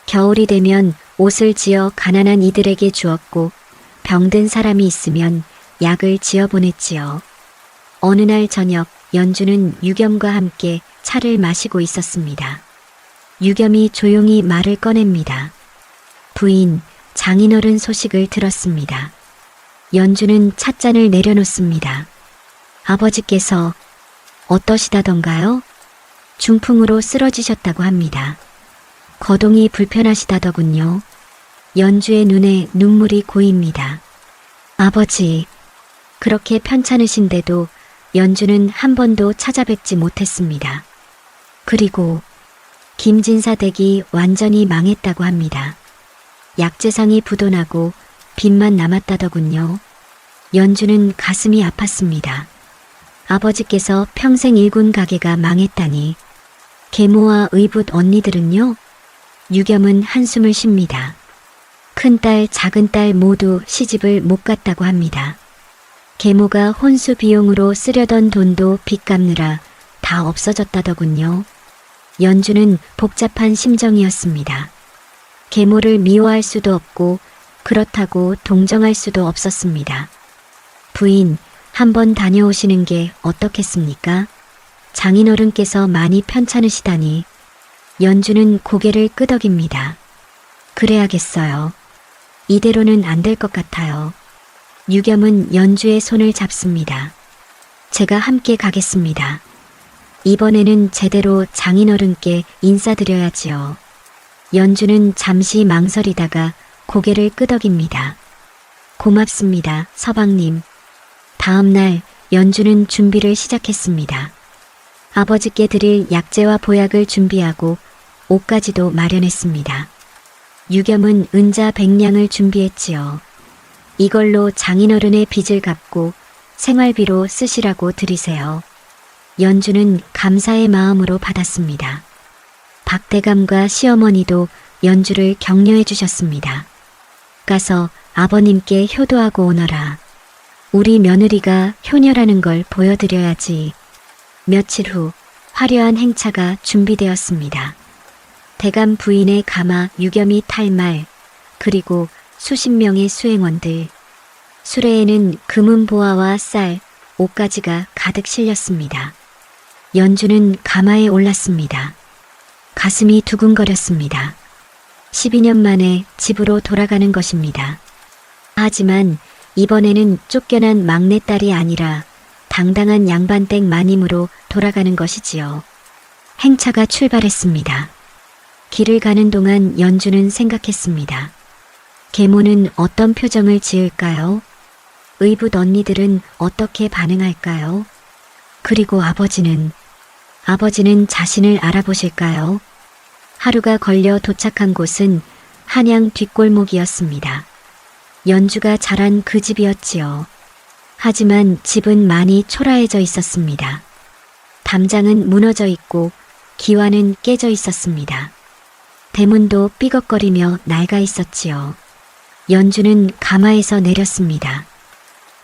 겨울이 되면 옷을 지어 가난한 이들에게 주었고 병든 사람이 있으면 약을 지어 보냈지요. 어느 날 저녁 연주는 유겸과 함께 차를 마시고 있었습니다. 유겸이 조용히 말을 꺼냅니다. 부인, 장인어른 소식을 들었습니다. 연주는 찻잔을 내려놓습니다. 아버지께서 어떠시다던가요? 중풍으로 쓰러지셨다고 합니다. 거동이 불편하시다더군요. 연주의 눈에 눈물이 고입니다. 아버지, 그렇게 편찮으신데도 연주는 한 번도 찾아뵙지 못했습니다. 그리고 김진사 댁이 완전히 망했다고 합니다. 약재상이 부도나고 빚만 남았다더군요. 연주는 가슴이 아팠습니다. 아버지께서 평생 일군 가게가 망했다니. 계모와 의붓 언니들은요? 유겸은 한숨을 쉽니다. 큰딸, 작은딸 모두 시집을 못 갔다고 합니다. 계모가 혼수 비용으로 쓰려던 돈도 빚 갚느라 다 없어졌다더군요. 연주는 복잡한 심정이었습니다. 계모를 미워할 수도 없고 그렇다고 동정할 수도 없었습니다. 부인, 한번 다녀오시는 게 어떻겠습니까? 장인어른께서 많이 편찮으시다니. 연주는 고개를 끄덕입니다. 그래야겠어요. 이대로는 안 될 것 같아요. 유겸은 연주의 손을 잡습니다. 제가 함께 가겠습니다. 이번에는 제대로 장인어른께 인사드려야지요. 연주는 잠시 망설이다가 고개를 끄덕입니다. 고맙습니다, 서방님. 다음 날 연주는 준비를 시작했습니다. 아버지께 드릴 약재와 보약을 준비하고 옷까지도 마련했습니다. 유겸은 은자 100냥을 준비했지요. 이걸로 장인어른의 빚을 갚고 생활비로 쓰시라고 드리세요. 연주는 감사의 마음으로 받았습니다. 박대감과 시어머니도 연주를 격려해 주셨습니다. 가서 아버님께 효도하고 오너라. 우리 며느리가 효녀라는 걸 보여드려야지. 며칠 후 화려한 행차가 준비되었습니다. 대감 부인의 가마 유겸이 탈 말, 그리고 수십 명의 수행원들. 수레에는 금은 보화와 쌀, 옷가지가 가득 실렸습니다. 연주는 가마에 올랐습니다. 가슴이 두근거렸습니다. 12년 만에 집으로 돌아가는 것입니다. 하지만 이번에는 쫓겨난 막내딸이 아니라 당당한 양반댁 마님으로 돌아가는 것이지요. 행차가 출발했습니다. 길을 가는 동안 연주는 생각했습니다. 계모는 어떤 표정을 지을까요? 의붓 언니들은 어떻게 반응할까요? 그리고 아버지는 자신을 알아보실까요? 하루가 걸려 도착한 곳은 한양 뒷골목이었습니다. 연주가 자란 그 집이었지요. 하지만 집은 많이 초라해져 있었습니다. 담장은 무너져 있고 기와는 깨져 있었습니다. 대문도 삐걱거리며 낡아 있었지요. 연주는 가마에서 내렸습니다.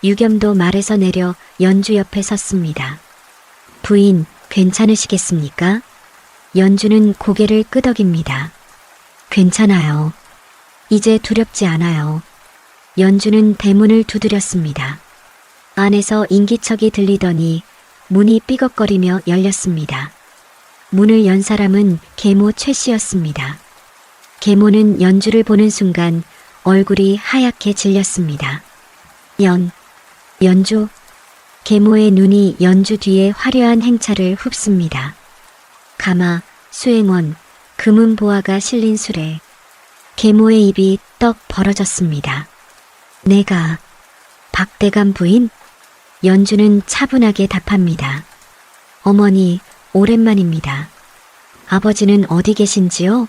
유겸도 말에서 내려 연주 옆에 섰습니다. 부인, 괜찮으시겠습니까? 연주는 고개를 끄덕입니다. 괜찮아요. 이제 두렵지 않아요. 연주는 대문을 두드렸습니다. 안에서 인기척이 들리더니 문이 삐걱거리며 열렸습니다. 문을 연 사람은 계모 최 씨였습니다. 계모는 연주를 보는 순간 얼굴이 하얗게 질렸습니다. 연주. 계모의 눈이 연주 뒤에 화려한 행차를 흡습니다. 가마, 수행원, 금은 보화가 실린 수레. 계모의 입이 떡 벌어졌습니다. 내가 박대감 부인? 연주는 차분하게 답합니다. 어머니, 오랜만입니다. 아버지는 어디 계신지요?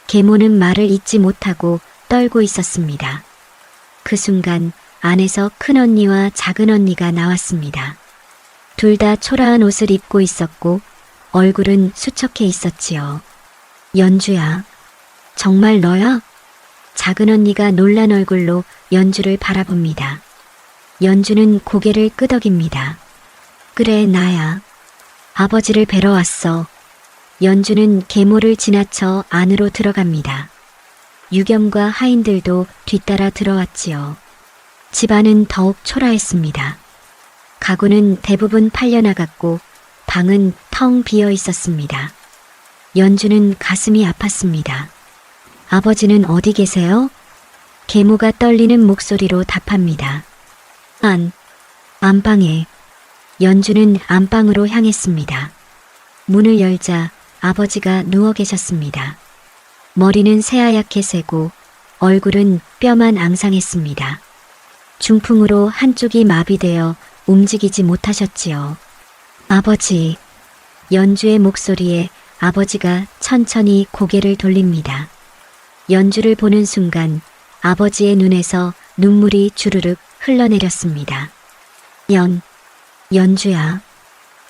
계모는 말을 잇지 못하고 떨고 있었습니다. 그 순간 안에서 큰언니와 작은언니가 나왔습니다. 둘 다 초라한 옷을 입고 있었고 얼굴은 수척해 있었지요. 연주야, 정말 너야? 작은언니가 놀란 얼굴로 연주를 바라봅니다. 연주는 고개를 끄덕입니다. 그래, 나야. 아버지를 뵈러 왔어. 연주는 계모를 지나쳐 안으로 들어갑니다. 유겸과 하인들도 뒤따라 들어왔지요. 집안은 더욱 초라했습니다. 가구는 대부분 팔려나갔고 방은 텅 비어 있었습니다. 연주는 가슴이 아팠습니다. 아버지는 어디 계세요? 계모가 떨리는 목소리로 답합니다. 안방에. 연주는 안방으로 향했습니다. 문을 열자 아버지가 누워 계셨습니다. 머리는 새하얗게 새고 얼굴은 뼈만 앙상했습니다. 중풍으로 한쪽이 마비되어 움직이지 못하셨지요. 아버지. 연주의 목소리에 아버지가 천천히 고개를 돌립니다. 연주를 보는 순간 아버지의 눈에서 눈물이 주르륵 흘러내렸습니다. 연주야.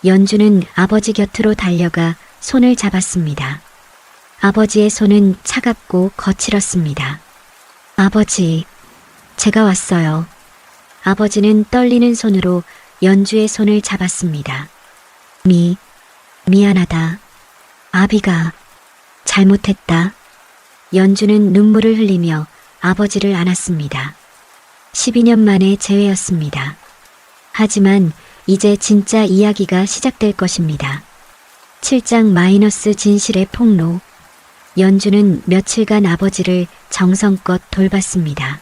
연주는 아버지 곁으로 달려가 손을 잡았습니다. 아버지의 손은 차갑고 거칠었습니다. 아버지, 제가 왔어요. 아버지는 떨리는 손으로 연주의 손을 잡았습니다. 미안하다. 아비가 잘못했다. 연주는 눈물을 흘리며 아버지를 안았습니다. 12년 만에 재회였습니다. 하지만 이제 진짜 이야기가 시작될 것입니다. 7장 마이너스 진실의 폭로. 연주는 며칠간 아버지를 정성껏 돌봤습니다.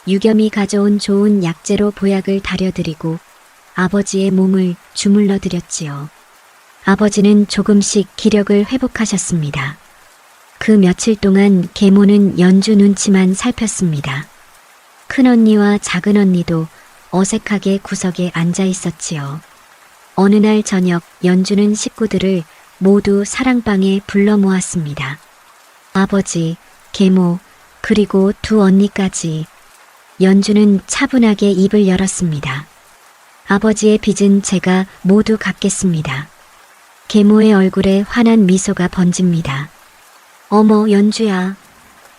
유겸이 가져온 좋은 약재로 보약을 다려드리고 아버지의 몸을 주물러 드렸지요. 아버지는 조금씩 기력을 회복하셨습니다. 그 며칠 동안 계모는 연주 눈치만 살폈습니다. 큰언니와 작은언니도 어색하게 구석에 앉아 있었지요. 어느 날 저녁 연주는 식구들을 모두 사랑방에 불러 모았습니다. 아버지, 계모, 그리고 두 언니까지. 연주는 차분하게 입을 열었습니다. 아버지의 빚은 제가 모두 갚겠습니다. 계모의 얼굴에 환한 미소가 번집니다. 어머, 연주야.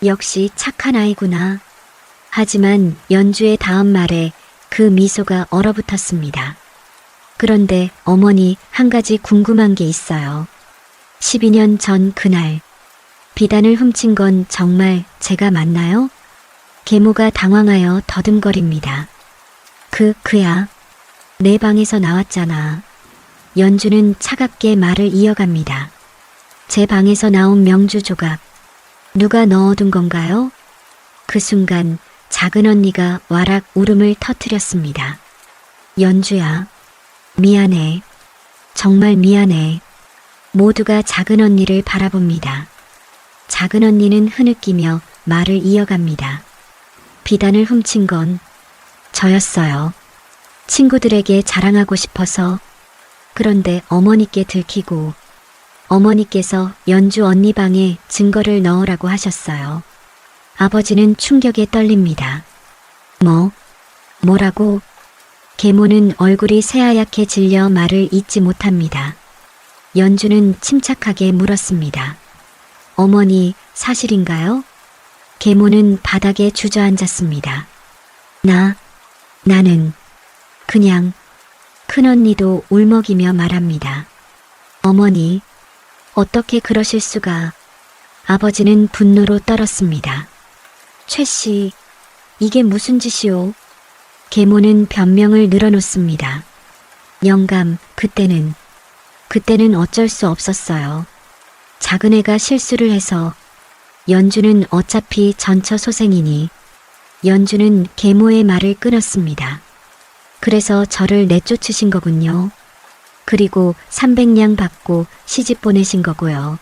역시 착한 아이구나. 하지만 연주의 다음 말에 그 미소가 얼어붙었습니다. 그런데 어머니, 한 가지 궁금한 게 있어요. 12년 전 그날 비단을 훔친 건 정말 제가 맞나요? 계모가 당황하여 더듬거립니다. 그야. 내 방에서 나왔잖아. 연주는 차갑게 말을 이어갑니다. 제 방에서 나온 명주 조각. 누가 넣어둔 건가요? 그 순간 작은 언니가 와락 울음을 터뜨렸습니다. 연주야, 미안해. 정말 미안해. 모두가 작은 언니를 바라봅니다. 작은 언니는 흐느끼며 말을 이어갑니다. 비단을 훔친 건 저였어요. 친구들에게 자랑하고 싶어서. 그런데 어머니께 들키고 어머니께서 연주 언니 방에 증거를 넣으라고 하셨어요. 아버지는 충격에 떨립니다. 뭐라고? 계모는 얼굴이 새하얗게 질려 말을 잇지 못합니다. 연주는 침착하게 물었습니다. 어머니, 사실인가요? 계모는 바닥에 주저앉았습니다. 나는 그냥. 큰언니도 울먹이며 말합니다. 어머니, 어떻게 그러실 수가. 아버지는 분노로 떨었습니다. 최 씨, 이게 무슨 짓이오? 계모는 변명을 늘어놓습니다. 영감, 그때는 어쩔 수 없었어요. 작은 애가 실수를 해서. 연주는 어차피 전처소생이니. 연주는 계모의 말을 끊었습니다. 그래서 저를 내쫓으신 거군요. 그리고 300냥 받고 시집 보내신 거고요.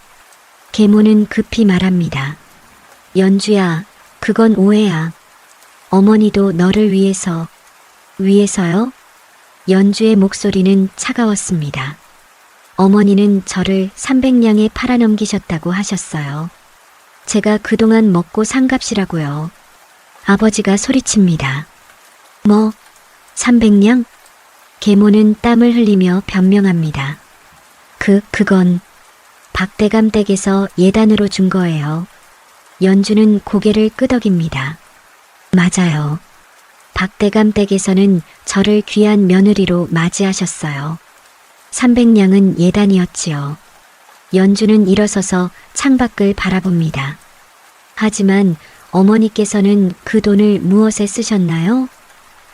계모는 급히 말합니다. 연주야, 그건 오해야. 어머니도 너를 위해서요? 연주의 목소리는 차가웠습니다. 어머니는 저를 300냥에 팔아넘기셨다고 하셨어요. 제가 그동안 먹고 산 값이라고요. 아버지가 소리칩니다. 300냥? 계모는 땀을 흘리며 변명합니다. 그건 박대감 댁에서 예단으로 준 거예요. 연주는 고개를 끄덕입니다. 맞아요. 박대감 댁에서는 저를 귀한 며느리로 맞이하셨어요. 300냥은 예단이었지요. 연주는 일어서서 창밖을 바라봅니다. 하지만 어머니께서는 그 돈을 무엇에 쓰셨나요?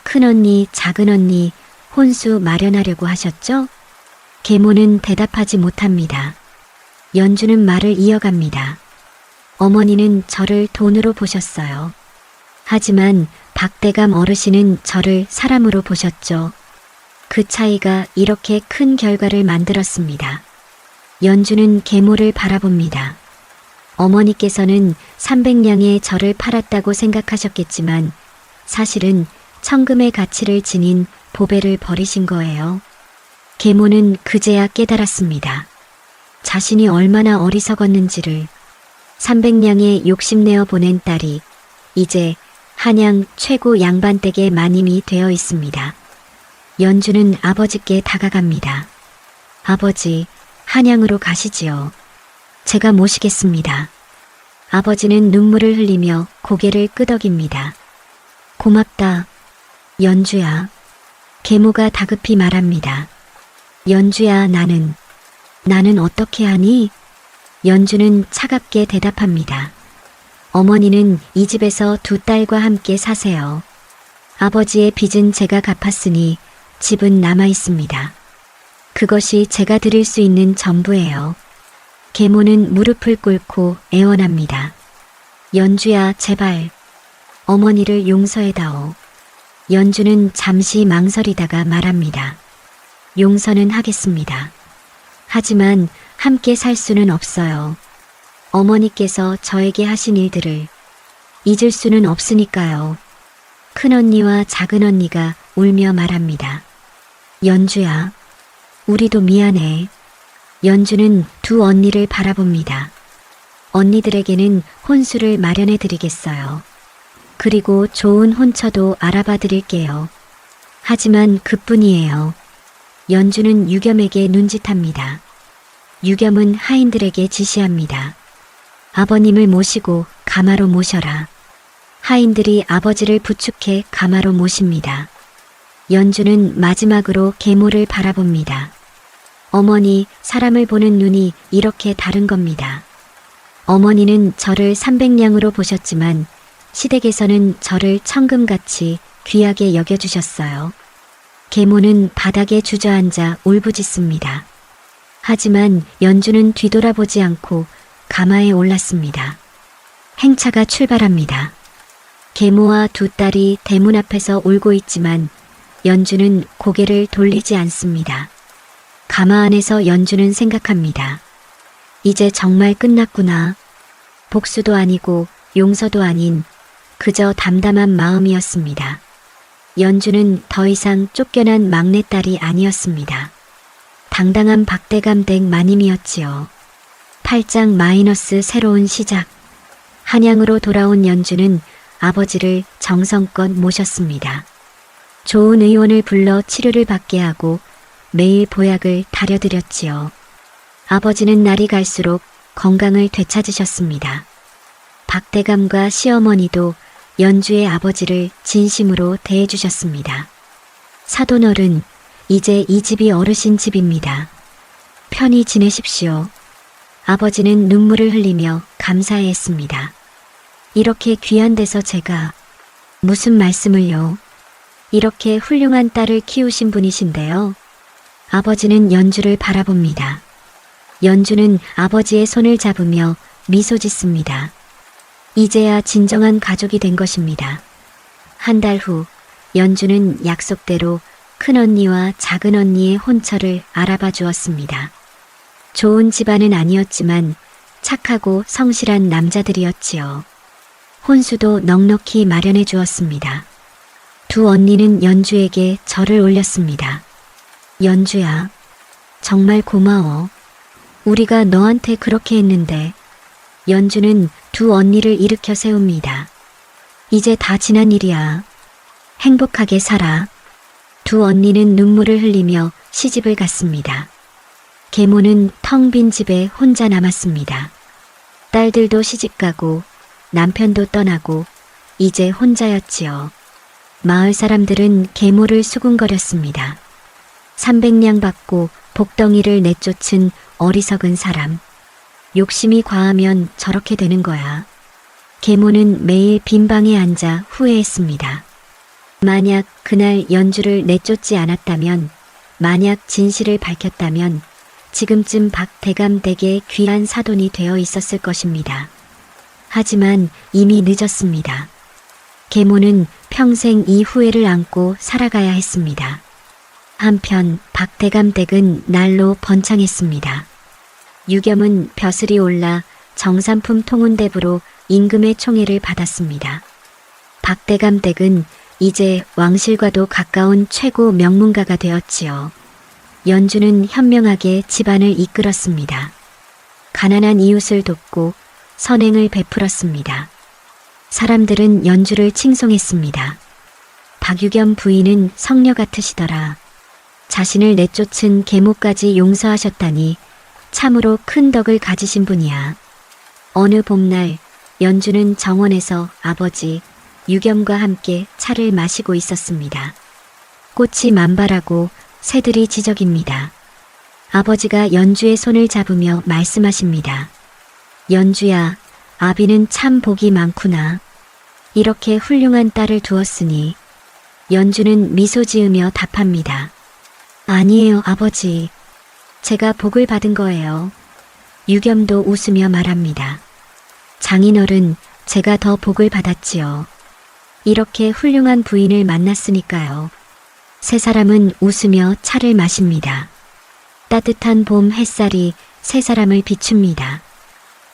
큰언니, 작은언니, 혼수 마련하려고 하셨죠? 계모는 대답하지 못합니다. 연주는 말을 이어갑니다. 어머니는 저를 돈으로 보셨어요. 하지만 박대감 어르신은 저를 사람으로 보셨죠. 그 차이가 이렇게 큰 결과를 만들었습니다. 연주는 계모를 바라봅니다. 어머니께서는 300냥에 저를 팔았다고 생각하셨겠지만 사실은 천금의 가치를 지닌 보배를 버리신 거예요. 계모는 그제야 깨달았습니다. 자신이 얼마나 어리석었는지를. 300냥에 욕심내어 보낸 딸이 이제 한양 최고 양반댁의 마님이 되어 있습니다. 연주는 아버지께 다가갑니다. 아버지, 한양으로 가시지요. 제가 모시겠습니다. 아버지는 눈물을 흘리며 고개를 끄덕입니다. 고맙다, 연주야. 계모가 다급히 말합니다. 연주야, 나는 어떻게 하니? 연주는 차갑게 대답합니다. 어머니는 이 집에서 두 딸과 함께 사세요. 아버지의 빚은 제가 갚았으니 집은 남아 있습니다. 그것이 제가 드릴 수 있는 전부예요. 계모는 무릎을 꿇고 애원합니다. 연주야, 제발 어머니를 용서해다오. 연주는 잠시 망설이다가 말합니다. 용서는 하겠습니다. 하지만 함께 살 수는 없어요. 어머니께서 저에게 하신 일들을 잊을 수는 없으니까요. 큰언니와 작은언니가 울며 말합니다. 연주야, 우리도 미안해. 연주는 두 언니를 바라봅니다. 언니들에게는 혼수를 마련해 드리겠어요. 그리고 좋은 혼처도 알아봐 드릴게요. 하지만 그뿐이에요. 연주는 유겸에게 눈짓합니다. 유겸은 하인들에게 지시합니다. 아버님을 모시고 가마로 모셔라. 하인들이 아버지를 부축해 가마로 모십니다. 연주는 마지막으로 계모를 바라봅니다. 어머니, 사람을 보는 눈이 이렇게 다른 겁니다. 어머니는 저를 300냥으로 보셨지만 시댁에서는 저를 천금같이 귀하게 여겨주셨어요. 계모는 바닥에 주저앉아 울부짖습니다. 하지만 연주는 뒤돌아보지 않고 가마에 올랐습니다. 행차가 출발합니다. 계모와 두 딸이 대문 앞에서 울고 있지만 연주는 고개를 돌리지 않습니다. 가마 안에서 연주는 생각합니다. 이제 정말 끝났구나. 복수도 아니고 용서도 아닌 그저 담담한 마음이었습니다. 연주는 더 이상 쫓겨난 막내딸이 아니었습니다. 당당한 박대감 댁 마님이었지요. 8장 마이너스 새로운 시작. 한양으로 돌아온 연주는 아버지를 정성껏 모셨습니다. 좋은 의원을 불러 치료를 받게 하고 매일 보약을 다려드렸지요. 아버지는 날이 갈수록 건강을 되찾으셨습니다. 박대감과 시어머니도 연주의 아버지를 진심으로 대해주셨습니다. 사돈어른, 이제 이 집이 어르신 집입니다. 편히 지내십시오. 아버지는 눈물을 흘리며 감사해했습니다. 이렇게 귀한 데서 제가 무슨 말씀을요? 이렇게 훌륭한 딸을 키우신 분이신데요. 아버지는 연주를 바라봅니다. 연주는 아버지의 손을 잡으며 미소 짓습니다. 이제야 진정한 가족이 된 것입니다. 한 달 후 연주는 약속대로 큰언니와 작은언니의 혼처를 알아봐 주었습니다. 좋은 집안은 아니었지만 착하고 성실한 남자들이었지요. 혼수도 넉넉히 마련해 주었습니다. 두 언니는 연주에게 절을 올렸습니다. 연주야, 정말 고마워. 우리가 너한테 그렇게 했는데. 연주는 두 언니를 일으켜 세웁니다. 이제 다 지난 일이야. 행복하게 살아. 두 언니는 눈물을 흘리며 시집을 갔습니다. 계모는 텅 빈 집에 혼자 남았습니다. 딸들도 시집가고 남편도 떠나고 이제 혼자였지요. 마을 사람들은 계모를 수군거렸습니다. 300냥 받고 복덩이를 내쫓은 어리석은 사람. 욕심이 과하면 저렇게 되는 거야. 계모는 매일 빈방에 앉아 후회했습니다. 만약 그날 연주를 내쫓지 않았다면, 만약 진실을 밝혔다면 지금쯤 박대감 댁의 귀한 사돈이 되어 있었을 것입니다. 하지만 이미 늦었습니다. 계모는 평생 이 후회를 안고 살아가야 했습니다. 한편 박대감 댁은 날로 번창했습니다. 유겸은 벼슬이 올라 정산품 통운대부로 임금의 총애를 받았습니다. 박대감 댁은 이제 왕실과도 가까운 최고 명문가가 되었지요. 연주는 현명하게 집안을 이끌었습니다. 가난한 이웃을 돕고 선행을 베풀었습니다. 사람들은 연주를 칭송했습니다. 박유겸 부인은 성녀 같으시더라. 자신을 내쫓은 계모까지 용서하셨다니 참으로 큰 덕을 가지신 분이야. 어느 봄날 연주는 정원에서 아버지 유겸과 함께 차를 마시고 있었습니다. 꽃이 만발하고 새들이 지저깁니다. 아버지가 연주의 손을 잡으며 말씀하십니다. 연주야, 아비는 참 복이 많구나. 이렇게 훌륭한 딸을 두었으니. 연주는 미소 지으며 답합니다. 아니에요, 아버지. 제가 복을 받은 거예요. 유겸도 웃으며 말합니다. 장인어른, 제가 더 복을 받았지요. 이렇게 훌륭한 부인을 만났으니까요. 세 사람은 웃으며 차를 마십니다. 따뜻한 봄 햇살이 세 사람을 비춥니다.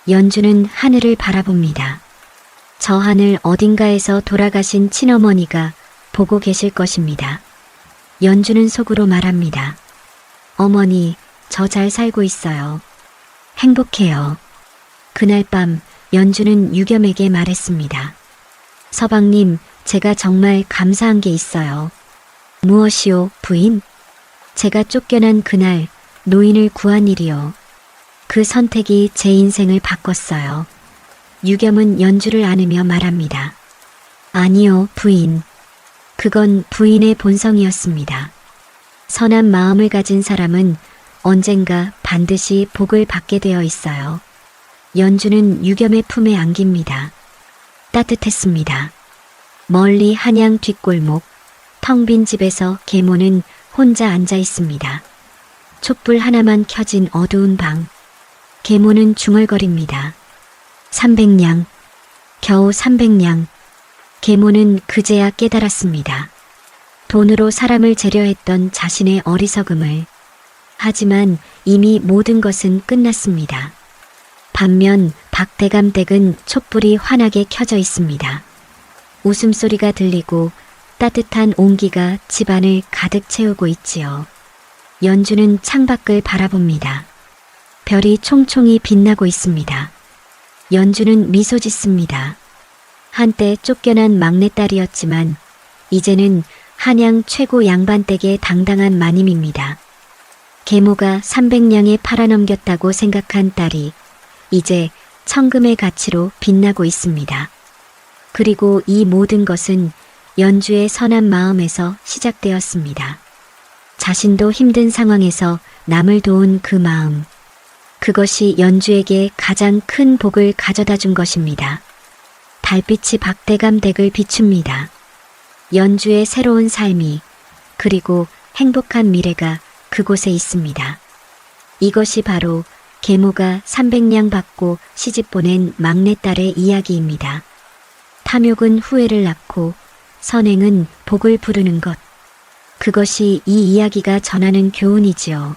연주는 하늘을 바라봅니다. 저 하늘 어딘가에서 돌아가신 친어머니가 보고 계실 것입니다. 연주는 속으로 말합니다. 어머니, 저 잘 살고 있어요. 행복해요. 그날 밤 연주는 유겸에게 말했습니다. 서방님, 제가 정말 감사한 게 있어요. 무엇이요, 부인? 제가 쫓겨난 그날 노인을 구한 일이요. 그 선택이 제 인생을 바꿨어요. 유겸은 연주를 안으며 말합니다. 아니요, 부인. 그건 부인의 본성이었습니다. 선한 마음을 가진 사람은 언젠가 반드시 복을 받게 되어 있어요. 연주는 유겸의 품에 안깁니다. 따뜻했습니다. 멀리 한양 뒷골목, 텅 빈 집에서 계모는 혼자 앉아 있습니다. 촛불 하나만 켜진 어두운 방. 계모는 중얼거립니다. 300냥, 겨우 300냥. 계모는 그제야 깨달았습니다. 돈으로 사람을 재려했던 자신의 어리석음을. 하지만 이미 모든 것은 끝났습니다. 반면 박대감 댁은 촛불이 환하게 켜져 있습니다. 웃음소리가 들리고 따뜻한 온기가 집안을 가득 채우고 있지요. 연주는 창밖을 바라봅니다. 별이 총총히 빛나고 있습니다. 연주는 미소 짓습니다. 한때 쫓겨난 막내딸이었지만 이제는 한양 최고 양반댁의 당당한 마님입니다. 계모가 300냥에 팔아넘겼다고 생각한 딸이 이제 천금의 가치로 빛나고 있습니다. 그리고 이 모든 것은 연주의 선한 마음에서 시작되었습니다. 자신도 힘든 상황에서 남을 도운 그 마음. 그것이 연주에게 가장 큰 복을 가져다 준 것입니다. 달빛이 박대감 댁을 비춥니다. 연주의 새로운 삶이 그리고 행복한 미래가 그곳에 있습니다. 이것이 바로 계모가 300냥 받고 시집 보낸 막내딸의 이야기입니다. 탐욕은 후회를 낳고 선행은 복을 부르는 것. 그것이 이 이야기가 전하는 교훈이지요.